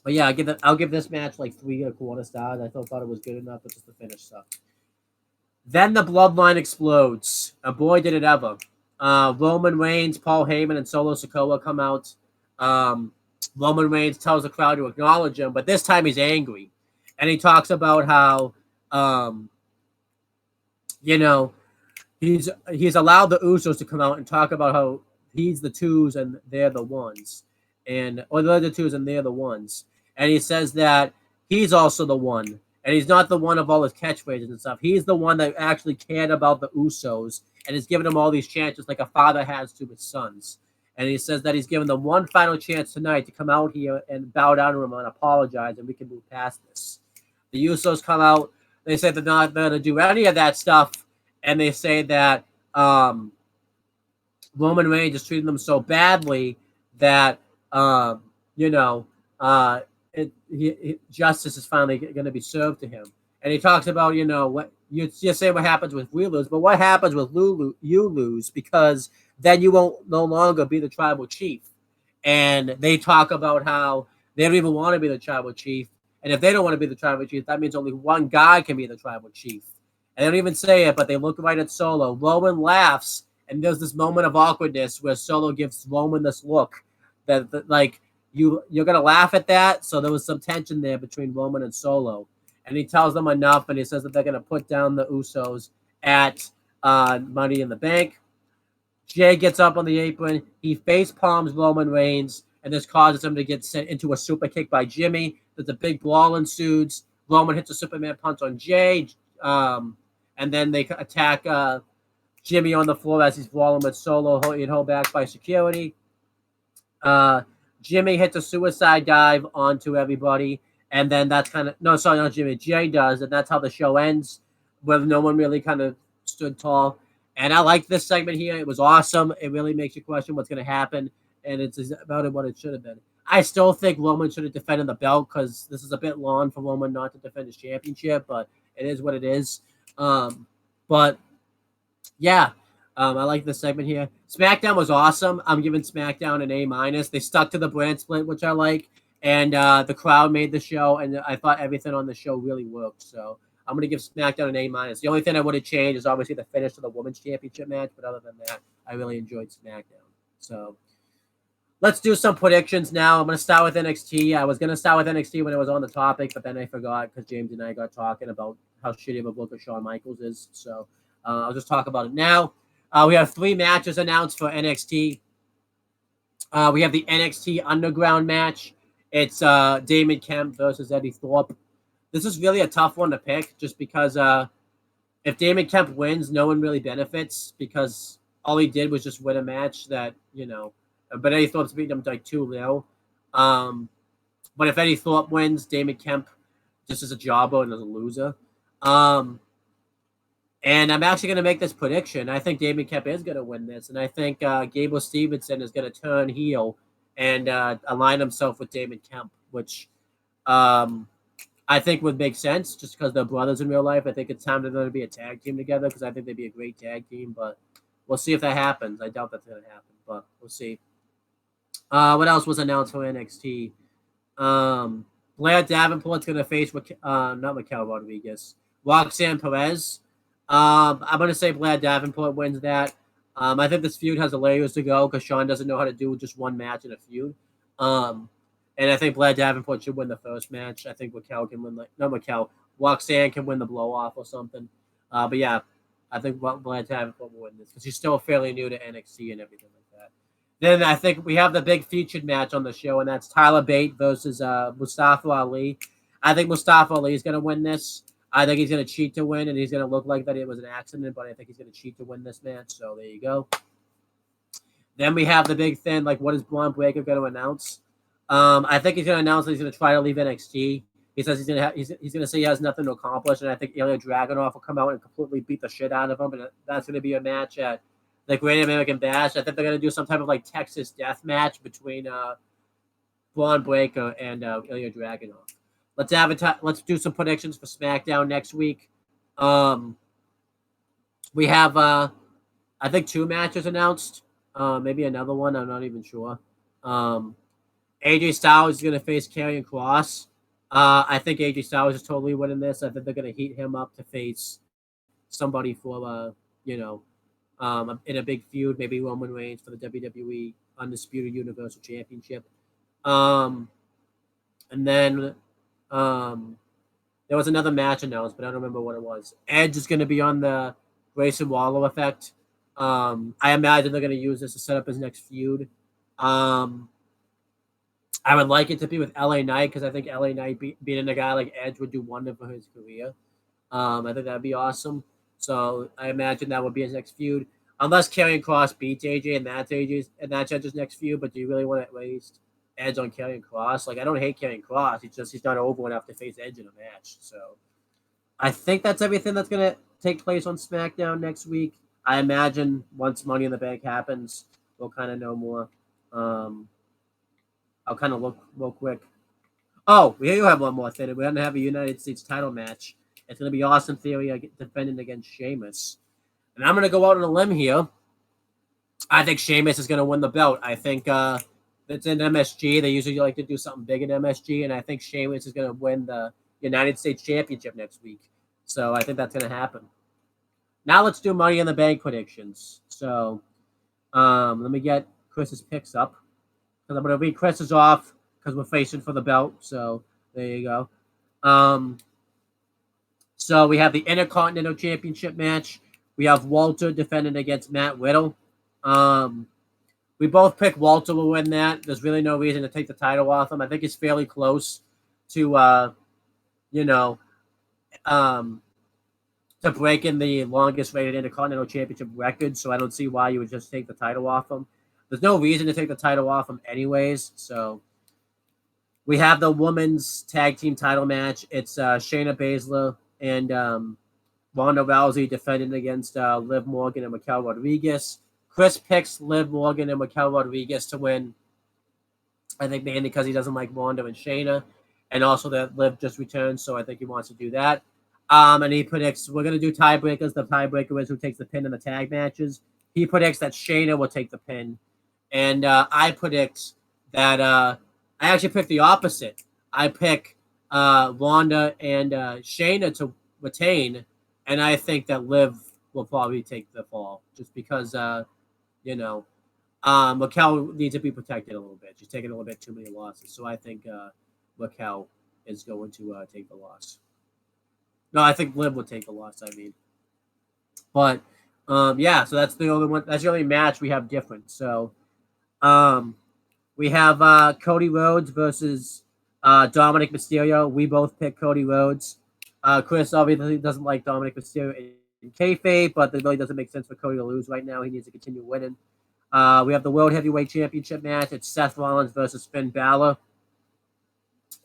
But yeah, I'll give this match like 3 1/4 stars. I thought it was good enough, but just the finish sucked. Then the Bloodline explodes. Boy, did it ever. Roman Reigns, Paul Heyman, and Solo Sikoa come out. Roman Reigns tells the crowd to acknowledge him, but this time he's angry. And he talks about how, he's allowed the Usos to come out and talk about how he's the twos and they're the ones, or they're the twos and they're the ones. And he says that he's also the one, and he's not the one of all his catchphrases and stuff. He's the one that actually cared about the Usos and is giving them all these chances like a father has to his sons. And he says that he's given them one final chance tonight to come out here and bow down to him and apologize, and we can move past this. The Usos come out. They say they're not going to do any of that stuff, and they say that Roman Reigns is treating them so badly that justice is finally going to be served to him. And he talks about what you just say what happens with we lose, but what happens with you lose, because then you won't no longer be the tribal chief. And they talk about how they don't even want to be the tribal chief. And if they don't want to be the tribal chief, that means only one guy can be the tribal chief. And they don't even say it, but they look right at Solo. Roman laughs, and there's this moment of awkwardness where Solo gives Roman this look that like, you're going to laugh at that? So there was some tension there between Roman and Solo. And he tells them enough, and he says that they're going to put down the Usos at Money in the Bank. Jay gets up on the apron. He face palms Roman Reigns, and this causes him to get sent into a super kick by Jimmy. There's a big brawl ensues. Roman hits a Superman punch on Jay, and then they attack Jimmy on the floor as he's brawling with Solo, held back by security. Jimmy hits a suicide dive onto everybody, and then that's kind of not Jimmy. Jay does, and that's how the show ends, where no one really kind of stood tall. And I like this segment here. It was awesome. It really makes you question what's going to happen, and it's about what it should have been. I still think Roman should have defended the belt, because this is a bit long for Roman not to defend his championship, but it is what it is. But yeah, I like this segment here. SmackDown was awesome. I'm giving SmackDown an A-. They stuck to the brand split, which I like, and the crowd made the show, and I thought everything on the show really worked. So I'm going to give SmackDown an A-. The only thing I would have changed is obviously the finish of the Women's Championship match, but other than that, I really enjoyed SmackDown. So let's do some predictions now. I'm going to start with NXT. I was going to start with NXT when it was on the topic, but then I forgot because James and I got talking about how shitty of a booker Shawn Michaels is. So I'll just talk about it now. We have 3 matches announced for NXT. We have the NXT Underground match. It's Damon Kemp versus Eddie Thorpe. This is really a tough one to pick, just because if Damon Kemp wins, no one really benefits, because all he did was just win a match that, but Eddie Thorpe's beating him like 2-0. But if Eddie Thorpe wins, Damon Kemp just is a jobber and is a loser. And I'm actually going to make this prediction. I think Damon Kemp is going to win this, and I think Gable Stevenson is going to turn heel and align himself with Damon Kemp, which I think would make sense just because they're brothers in real life. I think it's time for them to be a tag team together, because I think they'd be a great tag team, but we'll see if that happens. I doubt that's going to happen, but we'll see. What else was announced for NXT? Blair Davenport's going to face not Raquel Rodriguez, Roxanne Perez. I'm going to say Blair Davenport wins that. I think this feud has a layers to go, because Shawn doesn't know how to do just one match in a feud. And I think Blair Davenport should win the first match. I think Roxanne can win the blow-off or something. But yeah, I think Blair Davenport will win this, because she's still fairly new to NXT and everything like that. Then I think we have the big featured match on the show, and that's Tyler Bate versus Mustafa Ali. I think Mustafa Ali is going to win this. I think he's going to cheat to win, and he's going to look like that it was an accident, but I think he's going to cheat to win this match. So there you go. Then we have the big thing, like, what is Braun Breaker going to announce? I think he's going to announce that he's going to try to leave NXT. He says he's going to say he has nothing to accomplish, and I think Ilya Dragunov will come out and completely beat the shit out of him, and that's going to be a match at the Great American Bash. I think they're going to do some type of like Texas death match between Braun Breaker and Ilya Dragunov. Let's do some predictions for SmackDown next week. We have I think 2 matches announced. Maybe another one. I'm not even sure. AJ Styles is going to face Karrion Kross. I think AJ Styles is totally winning this. I think they're going to heat him up to face somebody for in a big feud, maybe Roman Reigns for the WWE Undisputed Universal Championship. And then there was another match announced, but I don't remember what it was. Edge is going to be on the Grayson Waller effect. I imagine they're going to use this to set up his next feud. I would like it to be with LA Knight because I think LA Knight beating a guy like Edge would do wonder for his career. I think that'd be awesome. So I imagine that would be his next feud. Unless Karrion Kross beats AJ and that's Edge's next feud, but do you really want to waste Edge on Karrion Kross? Like I don't hate Karrion Kross. He's not over enough to face Edge in a match. So I think that's everything that's gonna take place on SmackDown next week. I imagine once Money in the Bank happens, we'll kind of know more. I'll kind of look real quick. Oh, we do have one more thing. We're gonna have a United States title match. It's gonna be Austin Theory defending against Sheamus, and I'm gonna go out on a limb here. I think Sheamus is gonna win the belt. I think it's in MSG. They usually like to do something big in MSG, and I think Sheamus is gonna win the United States Championship next week. So I think that's gonna happen. Now let's do Money in the Bank predictions. So let me get Chris's picks up. Because I'm going to read Chris's off because we're facing for the belt. So there you go. So we have the Intercontinental Championship match. We have Walter defending against Matt Riddle. We both pick Walter will win that. There's really no reason to take the title off him. I think it's fairly close to, to breaking the longest rated Intercontinental Championship record. So I don't see why you would just take the title off him. There's no reason to take the title off him anyways. So we have the women's tag team title match. It's Shayna Baszler and Ronda Rousey defending against Liv Morgan and Raquel Rodriguez. Chris picks Liv Morgan and Raquel Rodriguez to win. I think mainly because he doesn't like Ronda and Shayna. And also that Liv just returned, so I think he wants to do that. And he predicts we're going to do tiebreakers. The tiebreaker is who takes the pin in the tag matches. He predicts that Shayna will take the pin. And I predict that I actually pick the opposite. I pick Ronda and Shayna to retain, and I think that Liv will probably take the fall just because, Raquel needs to be protected a little bit. She's taking a little bit too many losses. So I think Raquel is going to take the loss. No, I think Liv will take the loss, I mean. But, so that's the only one. That's the only match we have different. So, we have Cody Rhodes versus Dominic Mysterio. We both pick Cody Rhodes. Chris obviously doesn't like Dominic Mysterio in kayfabe, but it really doesn't make sense for Cody to lose right now. He needs to continue winning. We have the World Heavyweight Championship match. It's Seth Rollins versus Finn Balor.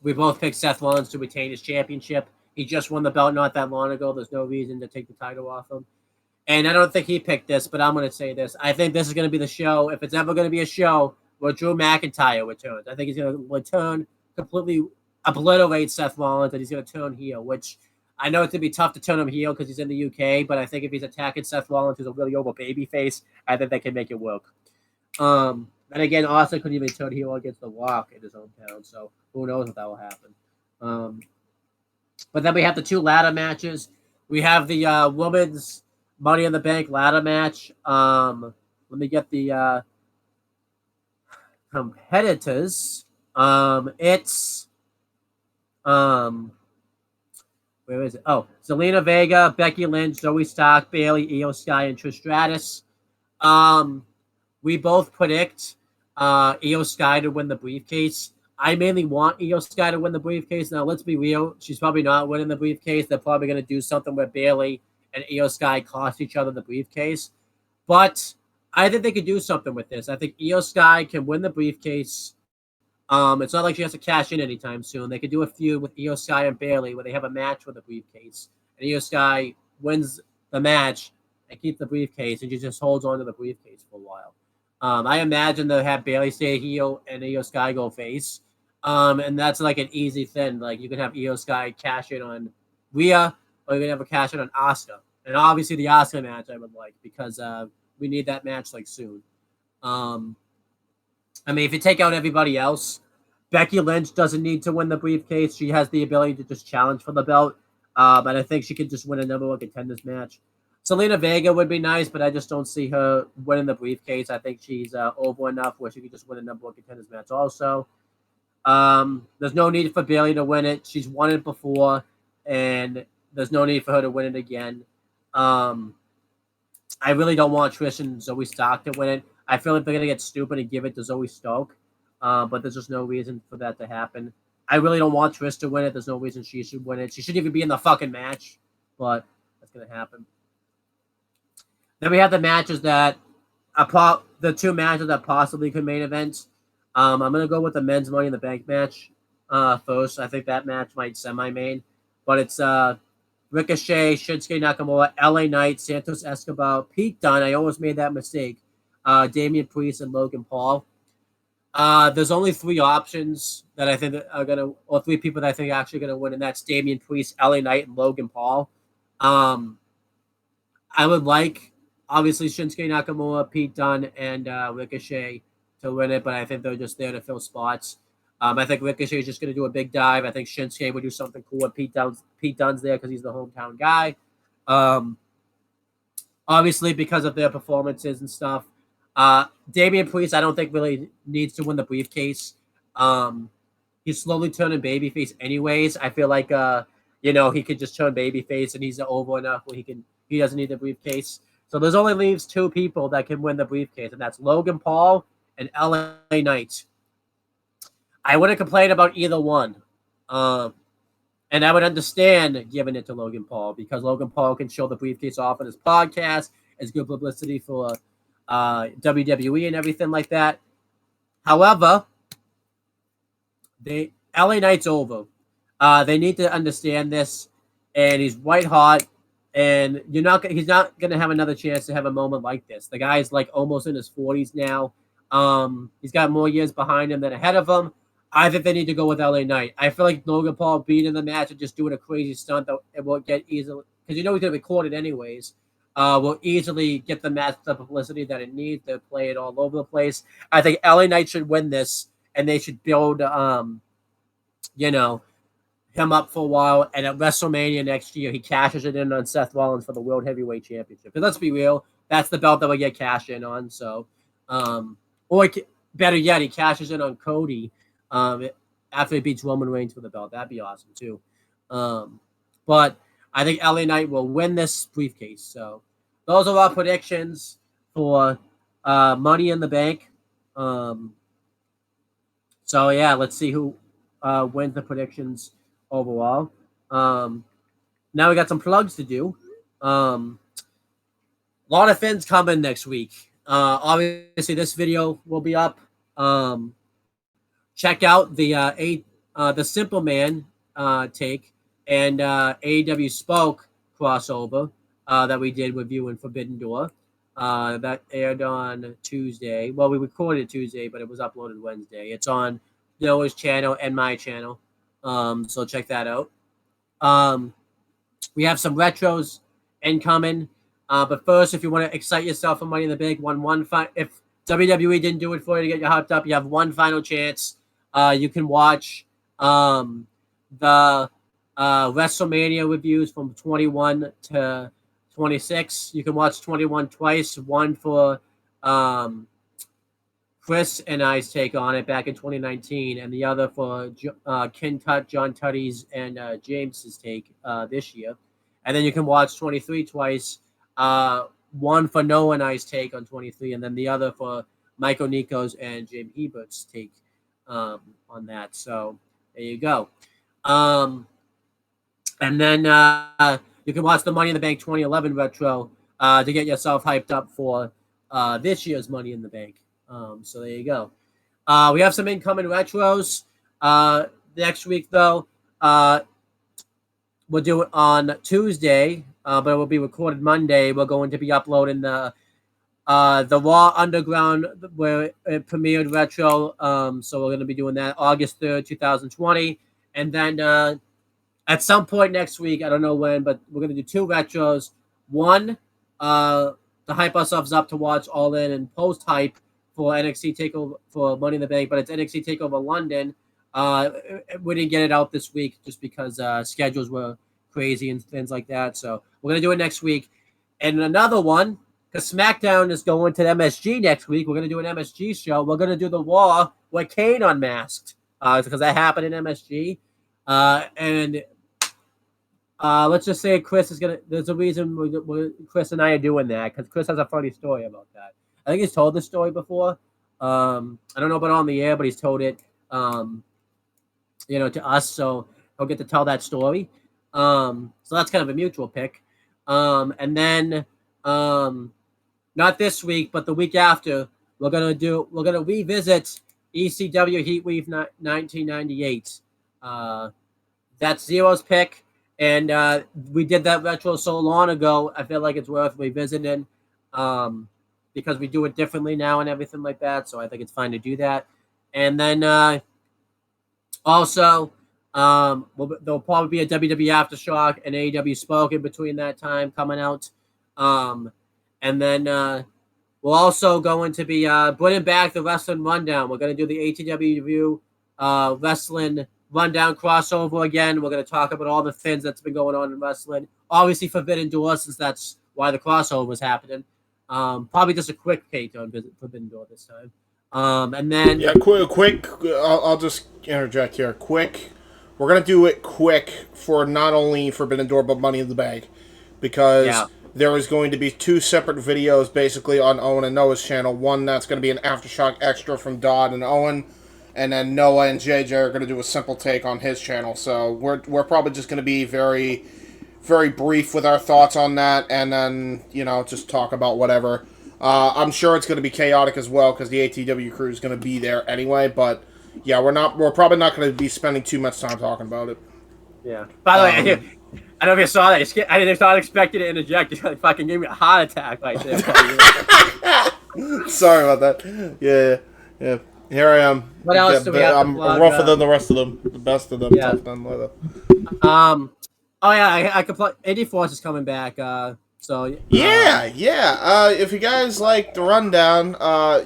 We both picked Seth Rollins to retain his championship. He just won the belt not that long ago. There's no reason to take the title off him. And I don't think he picked this, but I'm going to say this. I think this is going to be the show, if it's ever going to be a show, where Drew McIntyre returns. I think he's going to return, completely obliterate Seth Rollins, and he's going to turn heel, which I know it's going to be tough to turn him heel because he's in the UK, but I think if he's attacking Seth Rollins, who's a really over babyface, I think they can make it work. And again, Austin couldn't even turn heel against The Rock in his hometown, so who knows if that will happen. But then we have the two ladder matches. We have the women's Money in the Bank ladder match. Let me get the competitors. It's where is it? Oh, Zelina Vega, Becky Lynch, Zoe Stark, Bayley, Io Sky, and Trish Stratus. We both predict Io Sky to win the briefcase. I mainly want Io Sky to win the briefcase. Now, let's be real. She's probably not winning the briefcase. They're probably going to do something where Bayley and Io Sky cost each other the briefcase. But I think they could do something with this. I think Io Sky can win the briefcase. It's not like she has to cash in anytime soon. They could do a feud with Io Sky and Bayley where they have a match for the briefcase. And Io Sky wins the match and keeps the briefcase, and she just holds on to the briefcase for a while. I imagine they'll have Bayley stay heel and Io Sky go face. And that's like an easy thing. Like you can have Io Sky cash in on Rhea, or you can have a cash in on Asuka. And obviously the Asuka match I would like because we need that match like soon. I mean, if you take out everybody else, Becky Lynch doesn't need to win the briefcase. She has the ability to just challenge for the belt. But I think she could just win a number one contenders match. Zelina Vega would be nice, but I just don't see her winning the briefcase. I think she's over enough where she could just win a number one contenders match also. There's no need for Bayley to win it. She's won it before, and there's no need for her to win it again. I really don't want Trish and Zoe Stark to win it. I feel like they're gonna get stupid and give it to Zoe Stark, but there's just no reason for that to happen. I really don't want Trish to win it. There's no reason she should win it. She shouldn't even be in the fucking match, but that's gonna happen. Then we have the matches that the two matches that possibly could main event. I'm gonna go with the men's Money in the Bank match first. I think that match might semi-main, but it's Ricochet, Shinsuke Nakamura, LA Knight, Santos Escobar, Pete Dunne. I almost made that mistake. Damian Priest and Logan Paul. There's only three options that I think are gonna, or three people that I think are actually gonna win, and that's Damian Priest, LA Knight, and Logan Paul. I would like, obviously, Shinsuke Nakamura, Pete Dunne, and Ricochet to win it, but I think they're just there to fill spots. I think Ricochet is just going to do a big dive. I think Shinsuke would do something cool with Pete Dunne's there because he's the hometown guy. Obviously, because of their performances and stuff. Damian Priest, I don't think really needs to win the briefcase. He's slowly turning babyface anyways. I feel like, he could just turn babyface and he's over enough where he doesn't need the briefcase. So there's only leaves two people that can win the briefcase, and that's Logan Paul and LA Knight. I wouldn't complain about either one. And I would understand giving it to Logan Paul because Logan Paul can show the briefcase off on his podcast. It's good publicity for WWE and everything like that. However, LA Knight's over. They need to understand this, and he's white hot. And he's not going to have another chance to have a moment like this. The guy's like almost in his 40s now. He's got more years behind him than ahead of him. I think they need to go with LA Knight. I feel like Logan Paul being in the match and just doing a crazy stunt that it won't get easily, because he's going to record it anyways. Will easily get the match the publicity that it needs to play it all over the place. I think LA Knight should win this, and they should build, him up for a while, and at WrestleMania next year, he cashes it in on Seth Rollins for the World Heavyweight Championship. Because let's be real, that's the belt that will get cashed in on. So, or better yet, he cashes in on Cody after he beats Roman Reigns for the belt. That'd be awesome too. But I think LA Knight will win this briefcase. So those are our predictions for Money in the Bank. So yeah, let's see who wins the predictions overall. Now we got some plugs to do. A lot of Finns coming next week. Obviously, this video will be up. Check out the Simple Man take and AEW Spoke crossover that we did with you in Forbidden Door. That aired on Tuesday. Well, we recorded Tuesday, but it was uploaded Wednesday. It's on Noah's channel and my channel. So check that out. We have some retros incoming. But first, if you want to excite yourself for Money in the Bank, if WWE didn't do it for you to get you hyped up, you have one final chance. You can watch the WrestleMania reviews from 21 to 26. You can watch 21 twice. One for Chris and I's take on it back in 2019, and the other for Ken Tut, John Tutty's, and James's take this year. And then you can watch 23 twice. One for Noah and I's take on 23, and then the other for Michael Nico's and Jim Ebert's take on that. So there you go. And then you can watch the Money in the Bank 2011 retro to get yourself hyped up for this year's Money in the Bank. So there you go. We have some incoming retros next week, though. We'll do it on Tuesday, but it will be recorded Monday. We're going to be uploading the Raw Underground where it premiered retro. So we're going to be doing that August 3rd, 2020. And then at some point next week, I don't know when, but we're going to do two retros. One, to hype ourselves up to watch All In and post-hype for NXT TakeOver for Money in the Bank, but it's NXT TakeOver London. We didn't get it out this week just because schedules were crazy and things like that. So we're going to do it next week. And another one, because SmackDown is going to MSG next week. We're going to do an MSG show. We're going to do the Raw with Kane unmasked because that happened in MSG. And Let's just say Chris is gonna. There's a reason Chris and I are doing that because Chris has a funny story about that. I think he's told this story before. I don't know about on the air, but he's told it, to us. So he'll get to tell that story. So that's kind of a mutual pick. And then, not this week, but the week after, we're gonna revisit ECW Heatwave 1998. That's Zero's pick. And we did that retro so long ago. I feel like it's worth revisiting because we do it differently now and everything like that. So I think it's fine to do that. And then also, there'll probably be a WWE Aftershock and AEW Spoke in between that time coming out. And then we're also going to be bringing back the Wrestling Rundown. We're going to do the ATW Review Wrestling Rundown crossover again. We're going to talk about all the things that's been going on in wrestling. Obviously, Forbidden Door, since that's why the crossover is happening. Probably just a quick take on Forbidden Door this time. And then...
Yeah, quick. I'll just interject here. Quick. We're going to do it quick for not only Forbidden Door, but Money in the Bank. Because there is going to be 2 separate videos, basically, on Owen and Noah's channel. One that's going to be an Aftershock extra from Dodd and Owen. And then Noah and JJ are going to do a simple take on his channel. So we're probably just going to be very, very brief with our thoughts on that. And then, just talk about whatever. I'm sure it's going to be chaotic as well because the ATW crew is going to be there anyway. But, yeah, we're probably not going to be spending too much time talking about it.
Yeah. By the way, I don't know if you saw that. I did not expect you to interject. You fucking gave me a heart attack right there.
Sorry about that. Yeah. Here I am.
What else do we have?
I'm rougher than the rest of them. The best of them.
Yeah.
Tough than leather.
Oh yeah, I could play. Indie Force is coming back. So
yeah. If you guys like the rundown,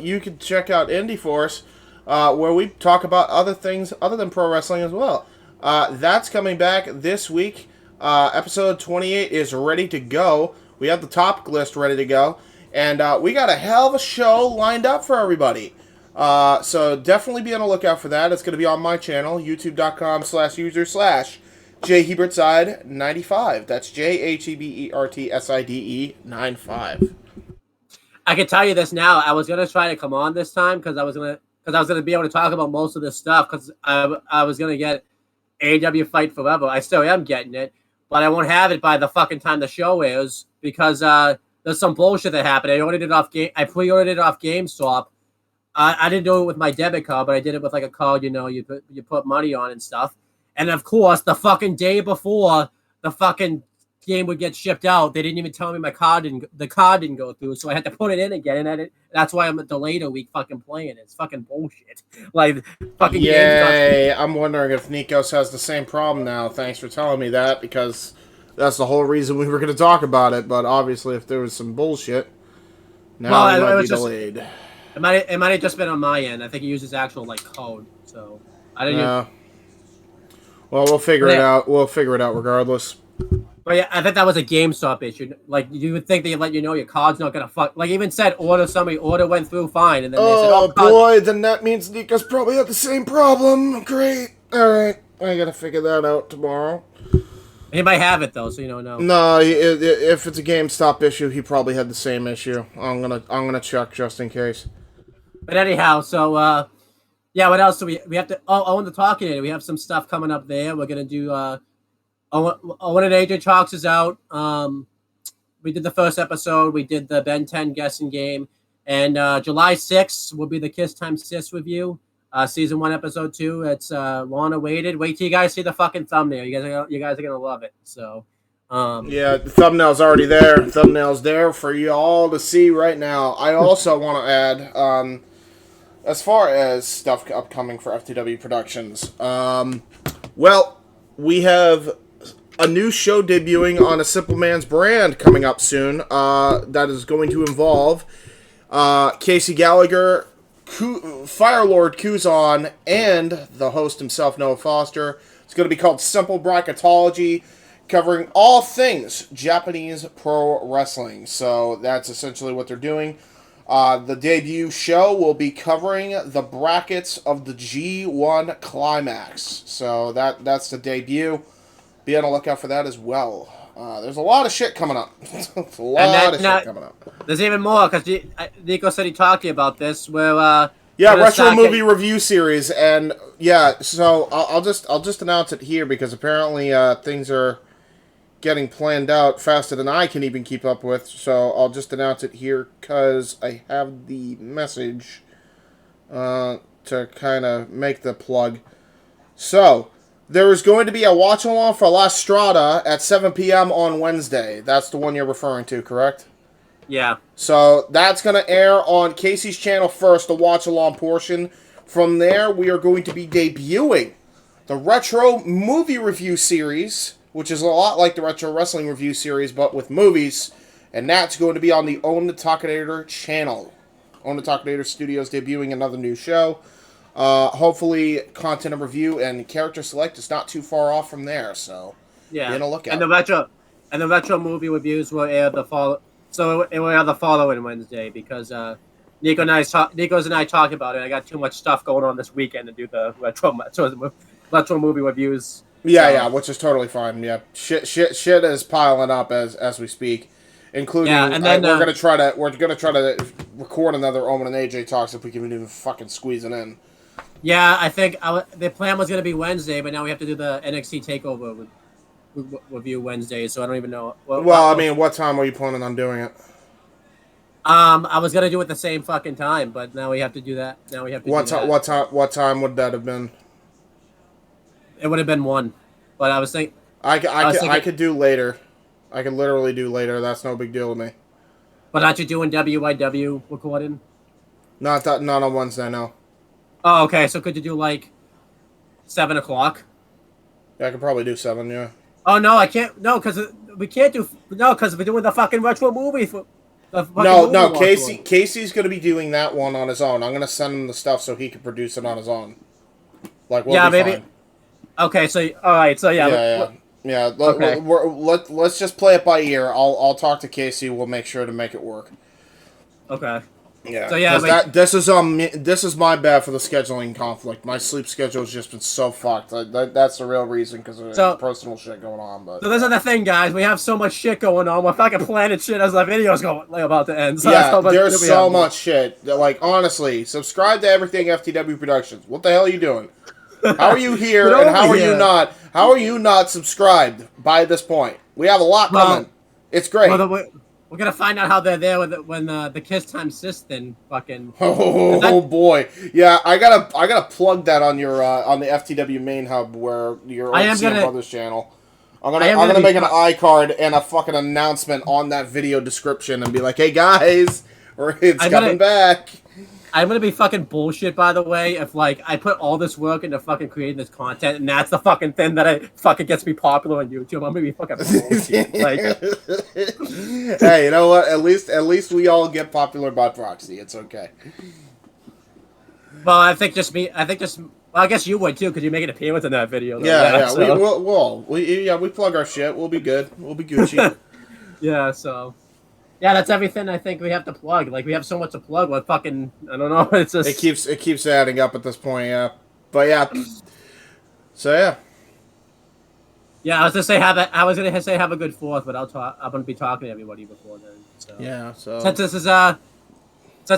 you can check out Indie Force, where we talk about other things other than pro wrestling as well. That's coming back this week. Episode 28 is ready to go. We have the topic list ready to go, and we got a hell of a show lined up for everybody. So definitely be on the lookout for that. It's going to be on my channel, youtube.com/user/JHebertside95. That's JHEBERTSIDE 95.
I can tell you this now. I was gonna try to come on this time because I was gonna be able to talk about most of this stuff because I was gonna get AEW Fight Forever. I still am getting it, but I won't have it by the fucking time the show is because there's some bullshit that happened. I pre-ordered it off GameStop. I didn't do it with my debit card, but I did it with like a card, you put money on and stuff. And of course, the fucking day before the fucking game would get shipped out, they didn't even tell me the card didn't go through, so I had to put it in again, and that's why I'm delayed a week fucking playing it. It's fucking bullshit. Like fucking
Yay! I'm wondering if Nikos has the same problem now. Thanks for telling me that, because that's the whole reason we were going to talk about it. But obviously, if there was some bullshit, now it might be delayed.
It might have just been on my end. I think he uses actual code, so I didn't.
Well, we'll figure it out. We'll figure it out regardless.
But yeah, I think that was a GameStop issue. Like you would think they'd let you know your card's not gonna fuck. Like even said order went through fine, and then they said, "Oh
boy, then that means Nika's probably had the same problem." Great. All right, I gotta figure that out tomorrow.
He might have it though, so you don't know.
No, if it's a GameStop issue, he probably had the same issue. I'm gonna check just in case.
But anyhow, so yeah, what else do we have to? Oh, Owen the Talking Today. We have some stuff coming up there. We're gonna do. Owen and AJ Talks is out. We did the first episode. We did the Ben 10 guessing game, and July 6th will be the Kiss Time Sis review. Season 1, episode 2. It's long awaited. Wait till you guys see the fucking thumbnail. You guys are gonna love it. So.
Yeah, the thumbnail's already there. Thumbnail's there for you all to see right now. I also want to add, as far as stuff upcoming for FTW Productions, well, we have a new show debuting on a Simple Man's brand coming up soon. That is going to involve Casey Gallagher, Firelord Kuzon, and the host himself, Noah Foster. It's going to be called Simple Bracketology, covering all things Japanese pro wrestling. So that's essentially what they're doing. The debut show will be covering the brackets of the G1 Climax. So that's the debut. be on the lookout for that as well. There's a lot of shit coming up. A lot of shit coming up.
There's even more, because Nico said he talked to you about this. Where
retro movie review series, and so I'll just announce it here because apparently things are getting planned out faster than I can even keep up with. So I'll just announce it here because I have the message to kind of make the plug. So there is going to be a watch along for La Strada at 7 p.m. on Wednesday. That's the one you're referring to, correct?
Yeah.
So that's going to air on Casey's channel first, the watch-along portion. From there, we are going to be debuting the Retro Movie Review Series, which is a lot like the Retro Wrestling Review Series, but with movies. And that's going to be on the Own the Talkinator channel. Own the Talkinator Studios debuting another new show. Hopefully, content and review and character select is not too far off from there. So, be on the lookout.
And the retro movie reviews will air the fall. So it will air the following Wednesday because Nico's and I talked about it. I got too much stuff going on this weekend to do the retro movie reviews.
Yeah, which is totally fine. Yeah, shit is piling up as we speak, including. Yeah, and then we're gonna try to record another Omen and AJ talks if we can even fucking squeeze it in.
Yeah, I think the plan was gonna be Wednesday, but now we have to do the NXT Takeover review Wednesday, so I don't even know.
I mean, what time are you planning on doing it?
I was gonna do it the same fucking time, but now we have to do that. Now we have to.
What time would that have been?
It would have been 1, but I was thinking.
I could do later. I could literally do later. That's no big deal to me.
But aren't you doing WYW recording?
Not on Wednesday, no.
Oh, okay. So could you do like 7 o'clock?
Yeah, I could probably do 7. Yeah.
Oh no, I can't. No, because we can't do. No, because we're doing the fucking retro movie.
No. Casey's gonna be doing that one on his own. I'm gonna send him the stuff so he can produce it on his own. Like, we'll be fine.
Okay, so all right, so
yeah. Okay. Let's just play it by ear. I'll talk to Casey. We'll make sure to make it work.
Okay.
Yeah. So this is my bad for the scheduling conflict. My sleep schedule has just been so fucked. That's the real reason because of personal shit going on. But
so this is the thing, guys. We have so much shit going on. We're fucking planning shit as the video's about to end. So
there's so much shit. Like, honestly, subscribe to Everything FTW Productions. What the hell are you doing? How are you here and how are you not? How are you not subscribed by this point? We have a lot coming. It's great.
We're gonna find out how they're there when the Kiss Time System fucking.
Oh boy, yeah, I gotta plug that on your on the FTW main hub where your CM Brothers channel. I'm gonna make an iCard and a fucking announcement on that video description and be like, hey guys, it's coming back.
I'm gonna be fucking bullshit, by the way, if like I put all this work into fucking creating this content and that's the fucking thing that fucking gets me popular on YouTube. I'm gonna be fucking bullshit.
Hey, you know what? At least we all get popular by proxy. It's okay.
Well, I guess you would too, because you make an appearance in that video.
Yeah. So. We plug our shit. We'll be good. We'll be Gucci.
Yeah. So. Yeah, that's everything I think we have to plug. Like, we have so much to plug. What fucking, I don't know. It's just
it keeps adding up at this point. Yeah, but yeah. So yeah.
Yeah, I was gonna say have a good 4th, but I'm gonna be talking to everybody before then. So.
Yeah. So
since this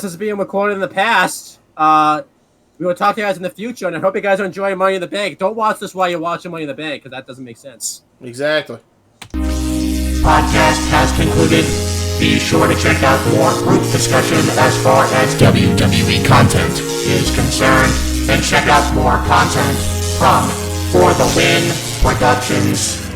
is being recorded in the past, we will talk to you guys in the future, and I hope you guys are enjoying Money in the Bank. Don't watch this while you're watching Money in the Bank, because that doesn't make sense.
Exactly.
Podcast has concluded. Be sure to check out more group discussion as far as WWE content is concerned, and check out more content from For the Win Productions.